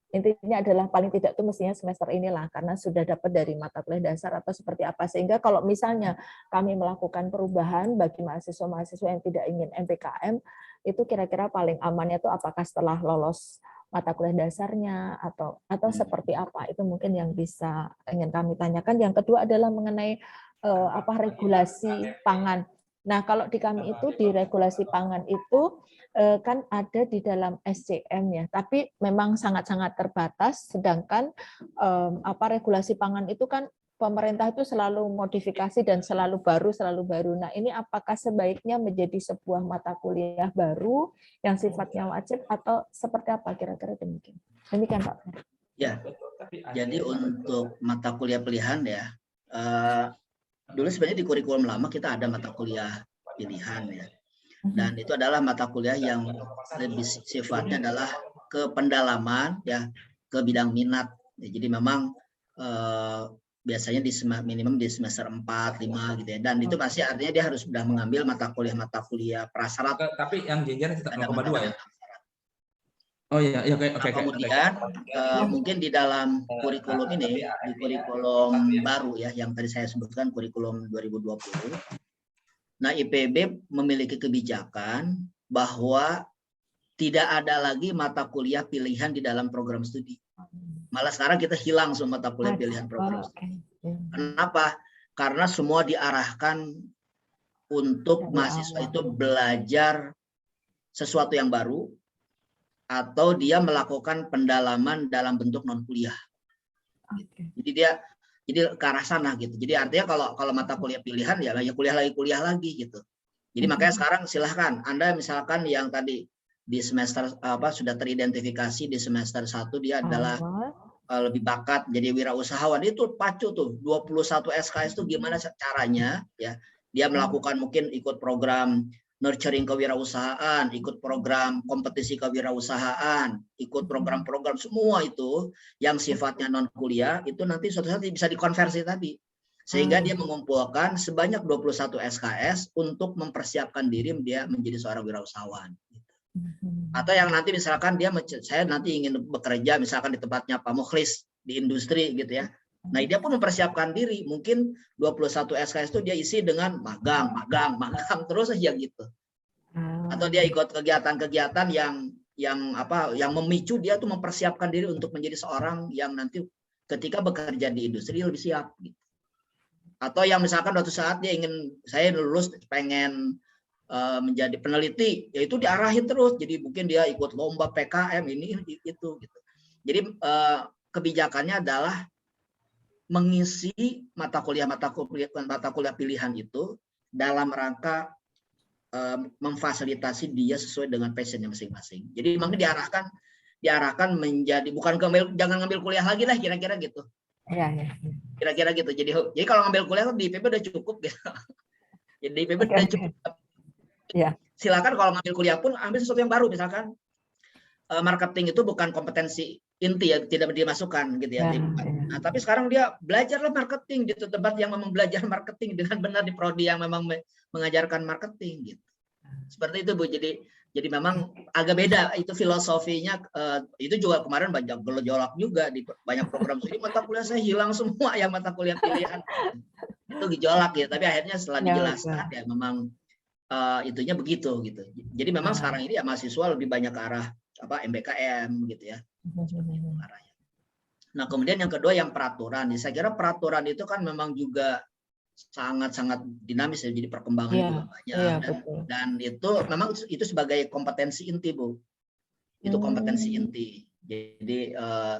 intinya adalah paling tidak itu mestinya semester inilah karena sudah dapat dari mata kuliah dasar atau seperti apa, sehingga kalau misalnya kami melakukan perubahan bagi mahasiswa-mahasiswa yang tidak ingin MPKM itu kira-kira paling amannya itu apakah setelah lolos mata kuliah dasarnya atau seperti apa, itu mungkin yang ingin kami tanyakan. Yang kedua adalah mengenai regulasi pangan. Nah, kalau di kami itu di regulasi pangan itu kan ada di dalam SCM ya, tapi memang sangat-sangat terbatas. Sedangkan regulasi pangan itu kan pemerintah itu selalu modifikasi dan selalu baru. Nah, ini apakah sebaiknya menjadi sebuah mata kuliah baru yang sifatnya wajib atau seperti apa kira-kira demikian? Demikian Pak. Ya, jadi untuk mata kuliah pilihan ya, dulu sebenarnya di kurikulum lama kita ada mata kuliah pilihan ya. Dan itu adalah mata kuliah yang lebih sifatnya adalah ke pendalaman ya, ke bidang minat. Jadi memang biasanya minimum di semester 4, 5 gitu ya. Dan itu pasti artinya dia harus sudah mengambil mata kuliah prasyarat. Tapi yang jenjang tetap 0,2 ya. Oh iya, oke. Kemudian mungkin di dalam kurikulum ini, di kurikulum baru ya, yang tadi saya sebutkan kurikulum 2020. Nah, IPB memiliki kebijakan bahwa tidak ada lagi mata kuliah pilihan di dalam program studi. Malah sekarang kita hilang semua mata kuliah pilihan program studi. Kenapa? Karena semua diarahkan untuk mahasiswa itu belajar sesuatu yang baru atau dia melakukan pendalaman dalam bentuk non kuliah. Jadi jadi ke arah sana gitu. Jadi artinya kalau mata kuliah pilihan ya kuliah lagi gitu. Jadi makanya sekarang silahkan Anda misalkan yang tadi di semester sudah teridentifikasi di semester 1 dia adalah lebih bakat jadi wirausahawan, itu pacu tuh 21 SKS itu gimana caranya ya. Dia melakukan mungkin ikut program nurturing kewirausahaan, ikut program kompetisi kewirausahaan, ikut program-program semua itu yang sifatnya non kuliah itu nanti suatu saat bisa dikonversi tadi. Sehingga dia mengumpulkan sebanyak 21 SKS untuk mempersiapkan diri dia menjadi seorang wirausahawan. Atau yang nanti misalkan saya nanti ingin bekerja misalkan di tempatnya Pak Mukhlis di industri gitu ya. Nah, dia pun mempersiapkan diri, mungkin 21 SKS itu dia isi dengan magang terus aja gitu. Atau dia ikut kegiatan-kegiatan yang memicu dia tuh mempersiapkan diri untuk menjadi seorang yang nanti ketika bekerja di industri lebih siap gitu. Atau yang misalkan suatu saat dia saya lulus pengen menjadi peneliti, yaitu diarahin terus. Jadi mungkin dia ikut lomba PKM ini itu gitu. Jadi kebijakannya adalah mengisi mata kuliah pilihan itu dalam rangka memfasilitasi dia sesuai dengan passionnya masing-masing. Jadi memang diarahkan menjadi jangan ngambil kuliah lagi lah kira-kira gitu. Ya. Kira-kira gitu. Jadi kalau ngambil kuliah di IPB udah cukup gitu. Jadi di IPB udah cukup. Ya. Silakan kalau ngambil kuliah pun ambil sesuatu yang baru, misalkan marketing itu bukan kompetensi inti ya, tidak dimasukkan gitu ya. Nah, tapi sekarang dia belajarlah marketing di tempat yang memang belajar marketing dengan benar di prodi yang memang mengajarkan marketing gitu. Seperti itu Bu. Jadi memang agak beda itu filosofinya. Itu juga kemarin banyak gejolak juga di banyak program studi, mata kuliah saya hilang semua yang mata kuliah pilihan. Itu gejolak ya, tapi akhirnya setelah dijelaskan ya memang itunya begitu gitu. Jadi memang sekarang ini ya mahasiswa lebih banyak ke arah MBKM gitu ya. Nah, kemudian yang kedua yang peraturan. Saya kira peraturan itu kan memang juga sangat-sangat dinamis ya, jadi perkembangan juga banyak dan itu memang itu sebagai kompetensi inti Bu. Itu kompetensi inti. Jadi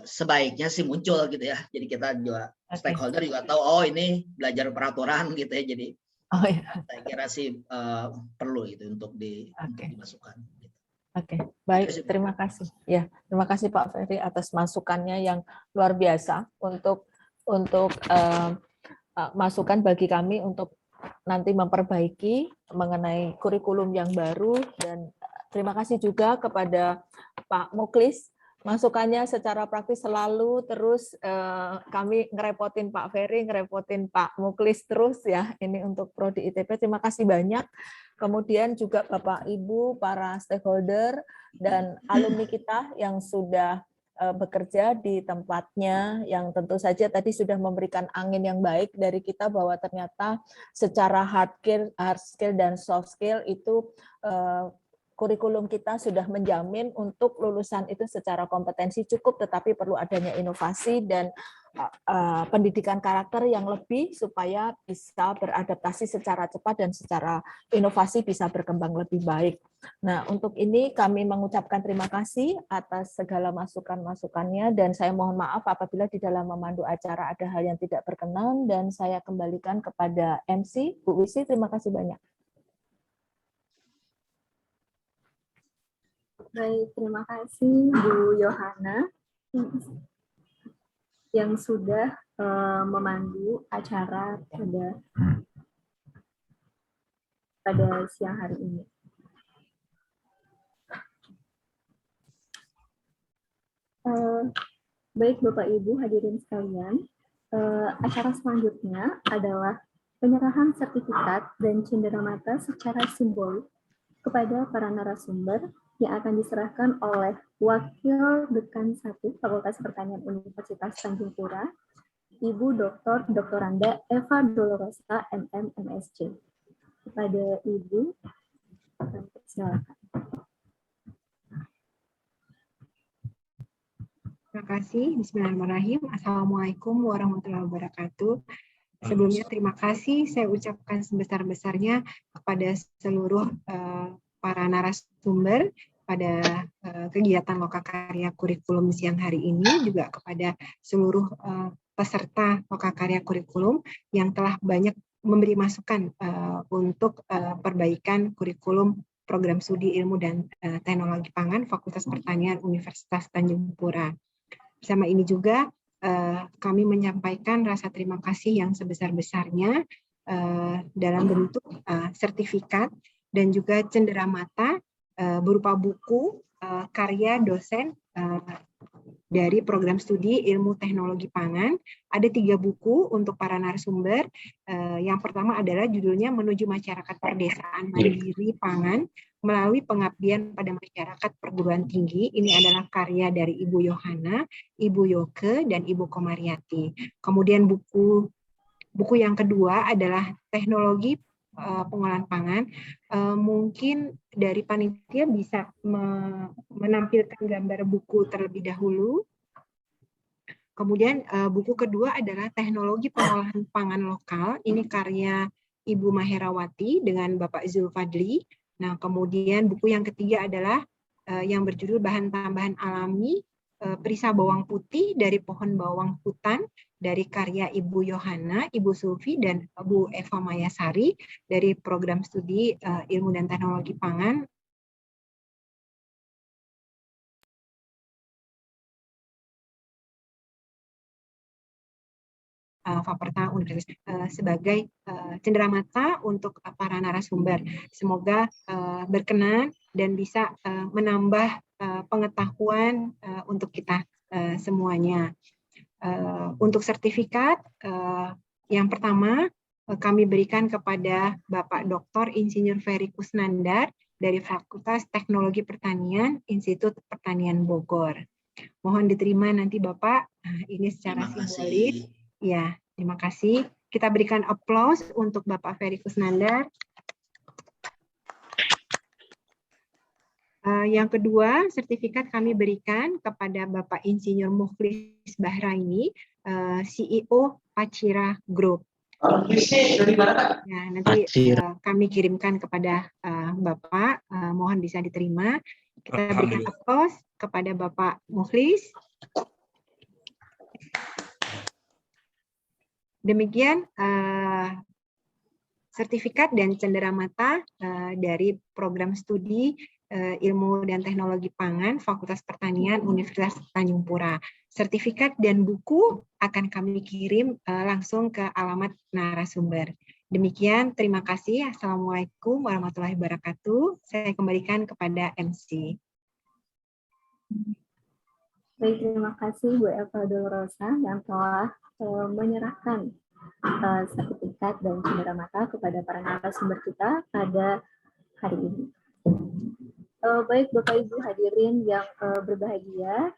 sebaiknya sih muncul gitu ya. Jadi kita juga stakeholder juga tahu ini belajar peraturan gitu ya. Jadi saya kira sih perlu itu untuk dimasukkan. Oke, baik, terima kasih. Ya, terima kasih Pak Ferry atas masukannya yang luar biasa untuk masukan bagi kami untuk nanti memperbaiki mengenai kurikulum yang baru, dan terima kasih juga kepada Pak Muklis. Masukannya secara praktis selalu terus kami ngerepotin Pak Ferry, ngerepotin Pak Muklis terus ya, ini untuk Prodi ITP. Terima kasih banyak. Kemudian juga Bapak Ibu, para stakeholder, dan alumni kita yang sudah bekerja di tempatnya, yang tentu saja tadi sudah memberikan angin yang baik dari kita bahwa ternyata secara hard skill dan soft skill itu kurikulum kita sudah menjamin untuk lulusan itu secara kompetensi cukup, tetapi perlu adanya inovasi dan pendidikan karakter yang lebih supaya bisa beradaptasi secara cepat dan secara inovasi bisa berkembang lebih baik. Nah, untuk ini kami mengucapkan terima kasih atas segala masukan-masukannya, dan saya mohon maaf apabila di dalam memandu acara ada hal yang tidak berkenan, dan saya kembalikan kepada MC, Bu Wisi. Terima kasih banyak. Baik, terima kasih Bu Yohana yang sudah memandu acara pada siang hari ini. Baik Bapak Ibu hadirin sekalian, acara selanjutnya adalah penyerahan sertifikat dan cenderamata secara simbolik kepada para narasumber yang akan diserahkan oleh Wakil Dekan 1 Fakultas Pertanian Universitas Tanjung Pura, Ibu Dr. Doktoranda Eva Dolorosa, MM, MSc. Kepada Ibu, silakan. Terima kasih. Bismillahirrahmanirrahim. Assalamualaikum warahmatullahi wabarakatuh. Sebelumnya terima kasih saya ucapkan sebesar-besarnya kepada seluruh para narasumber pada kegiatan Lokakarya Kurikulum siang hari ini, juga kepada seluruh peserta Lokakarya Kurikulum yang telah banyak memberi masukan untuk perbaikan kurikulum program studi ilmu dan teknologi pangan Fakultas Pertanian Universitas Tanjung Pura. Bersama ini juga kami menyampaikan rasa terima kasih yang sebesar-besarnya dalam bentuk sertifikat dan juga cenderamata berupa buku karya dosen dari program studi ilmu teknologi pangan. Ada 3 buku untuk para narasumber. Yang pertama adalah judulnya Menuju Masyarakat Perdesaan Mandiri Pangan Melalui Pengabdian pada Masyarakat Perguruan Tinggi. Ini adalah karya dari Ibu Yohana, Ibu Yoke, dan Ibu Komariati. Kemudian buku yang kedua adalah Teknologi Pengolahan Pangan. Mungkin dari panitia bisa menampilkan gambar buku terlebih dahulu. Kemudian buku kedua adalah Teknologi Pengolahan Pangan Lokal. Ini karya Ibu Maherawati dengan Bapak Zulfadli. Nah, kemudian buku yang ketiga adalah yang berjudul Bahan Tambahan Alami Perisa Bawang Putih dari Pohon Bawang Hutan dari karya Ibu Yohana, Ibu Sulfi, dan Bu Eva Mayasari dari Program Studi Ilmu dan Teknologi Pangan Faperta Universitas sebagai cenderamata untuk para narasumber. Semoga berkenan dan bisa menambah pengetahuan untuk kita semuanya. Untuk sertifikat, yang pertama kami berikan kepada Bapak Dr. Insinyur Ferry Kusnandar dari Fakultas Teknologi Pertanian, Institut Pertanian Bogor. Mohon diterima nanti Bapak, ini secara simbolis. Ya, terima kasih. Kita berikan aplaus untuk Bapak Ferry Kusnandar. Yang kedua, sertifikat kami berikan kepada Bapak Insinyur Mukhlis Bahraini, CEO Pacira Group. Ya, nanti kami kirimkan kepada Bapak, mohon bisa diterima. Kita berikan aplaus kepada Bapak Mukhlis. Demikian sertifikat dan cenderamata dari program studi Ilmu dan Teknologi Pangan Fakultas Pertanian Universitas Tanjung Pura. Sertifikat dan buku akan kami kirim langsung ke alamat narasumber. Demikian, terima kasih. Assalamualaikum warahmatullahi wabarakatuh. Saya kembalikan kepada MC. Baik, terima kasih Bu Eva Dolorosa yang telah menyerahkan sertifikat dan cenderamata kepada para narasumber kita pada hari ini. Baik Bapak Ibu hadirin yang berbahagia,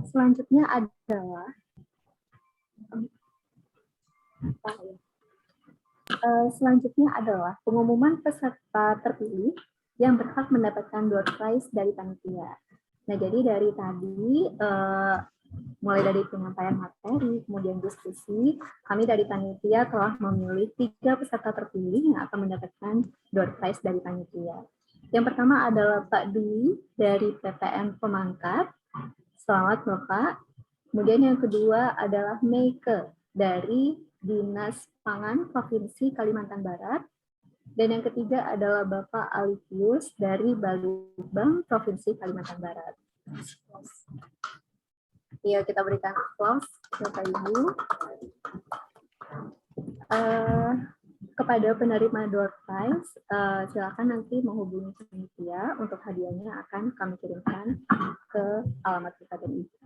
selanjutnya adalah pengumuman peserta terpilih yang berhak mendapatkan door prize dari panitia. Nah, jadi dari tadi mulai dari penyampaian materi, kemudian diskusi, kami dari panitia telah memilih 3 peserta terpilih yang akan mendapatkan door prize dari panitia. Yang pertama adalah Pak Dwi dari PPN Pemangkat. Selamat Bapak. Kemudian yang kedua adalah Meike dari Dinas Pangan Provinsi Kalimantan Barat. Dan yang ketiga adalah Bapak Alifius dari Balitbang Provinsi Kalimantan Barat. Ya, kita berikan aplaus Bapak Ibu. Kepada penerima door prize, silakan nanti menghubungi panitia untuk hadiahnya akan kami kirimkan ke alamat kita dan Ibu.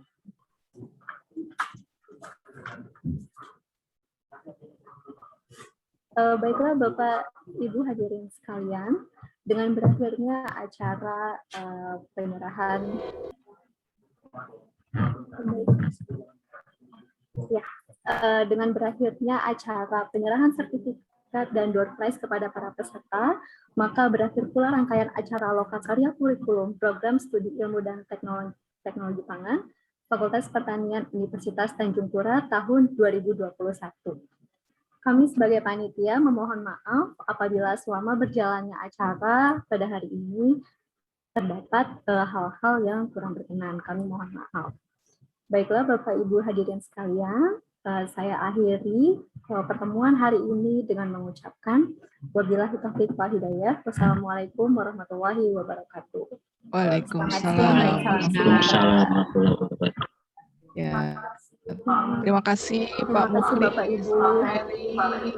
Baiklah Bapak Ibu hadirin sekalian, dengan berakhirnya acara penyerahan dengan berakhirnya acara penyerahan sertifikat dan door prize kepada para peserta, maka berakhir pula rangkaian acara lokakarya kurikulum program studi ilmu dan teknologi pangan Fakultas Pertanian Universitas Tanjung Pura tahun 2021. Kami sebagai panitia memohon maaf apabila selama berjalannya acara pada hari ini terdapat hal-hal yang kurang berkenan. Kami mohon maaf. Baiklah Bapak Ibu hadirin sekalian, saya akhiri pertemuan hari ini dengan mengucapkan wabillahi taufiq wal hidayah. Wassalamualaikum warahmatullahi wabarakatuh. Waalaikumsalam. Ya. Terima kasih Pak Mukhlis. Bapak Ibu.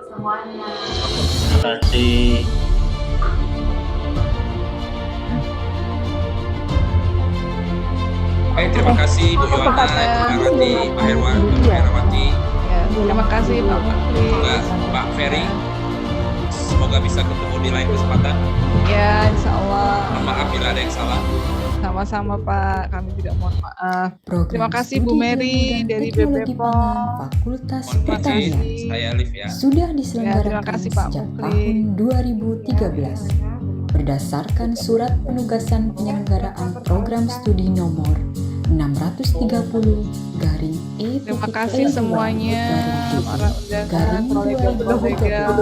Semuanya. Terima kasih. Baik, terima kasih Bu Yohana, Pak Herawati. Terima kasih Pak Mukhlis. Semoga Pak Ferry, semoga bisa ketemu di lain kesempatan. Ya, insya Allah. Mohon maaf bila ada yang salah. Sama-sama Pak, kami tidak mohon maaf. Program Terima kasih Bu Mary dari BPPOM. Fakultas Pertanian Saya Liv ya. Sudah diselenggarakan sejak tahun 2013 berdasarkan surat penugasan penyelenggaraan program studi nomor 630/E Terima kasih semuanya para undangan, kolega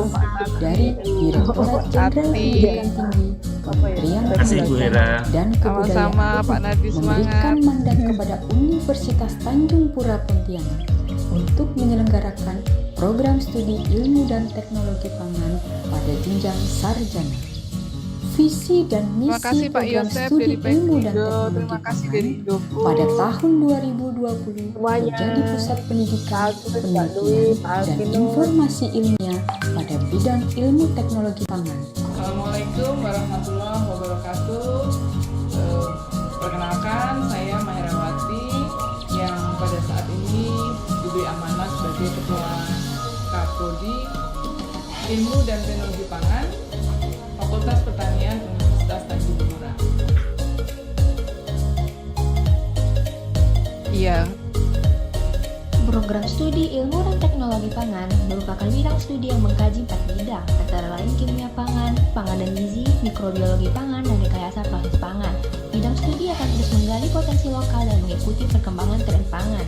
dari Direktorat Jenderal Pendidikan Tinggi Kementerian Pendidikan dan Kebudayaan sama Pak Nadi memberikan semangat. mandat kepada Universitas Tanjung Pura Pontianak untuk menyelenggarakan program studi ilmu dan teknologi pangan pada jenjang sarjana. Visi dan Terima misi kasih Pak program Yosef studi dari ilmu dan Pemkindo, teknologi terima kasih dari pangan Indofood. pada tahun 2020 menjadi pusat pendidikan, penelitian, dan informasi ilmiah pada bidang ilmu teknologi pangan. Assalamualaikum warahmatullahi wabarakatuh. Perkenalkan, saya Maherawati yang pada saat ini diberi amanah sebagai Ketua Kaprodi Ilmu dan Teknologi Pangan Fakultas Pertanian Universitas Tanjung Pura. Iya. Program studi ilmu dan teknologi pangan merupakan bidang studi yang mengkaji 4 bidang, antara lain kimia pangan, pangan dan gizi, mikrobiologi pangan, dan rekayasa proses pangan. Bidang studi akan terus menggali potensi lokal dan mengikuti perkembangan tren pangan.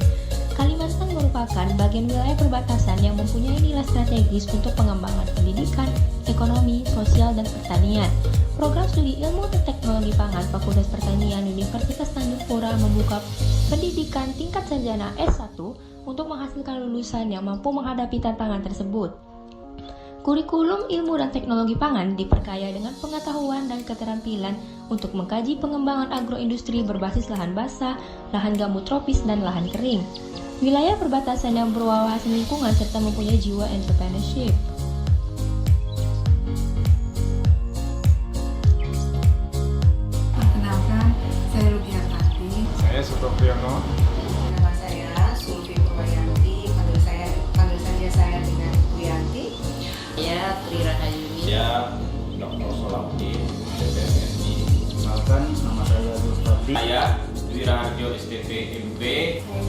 Kalimantan merupakan bagian wilayah perbatasan yang mempunyai nilai strategis untuk pengembangan pendidikan, ekonomi, sosial, dan pertanian. Program studi ilmu dan teknologi pangan Fakultas Pertanian Universitas Tanjung Pura membuka pendidikan tingkat sarjana S1 untuk menghasilkan lulusan yang mampu menghadapi tantangan tersebut. Kurikulum ilmu dan teknologi pangan diperkaya dengan pengetahuan dan keterampilan untuk mengkaji pengembangan agroindustri berbasis lahan basah, lahan gambut tropis, dan lahan kering. Wilayah perbatasan yang berwawasan lingkungan serta mempunyai jiwa entrepreneurship. Perkenalkan, saya Rubiartati. Saya Sutopriyono. Nama saya Sulfi Purwayanti. Panggil saja saya dengan Wiyanti. Saya Tri Rahayuni. Saya Dr. Solaki, DPSNI. Kenalkan, nama saya Zulfati. Saya Dwi Raharjo STP MP. Saya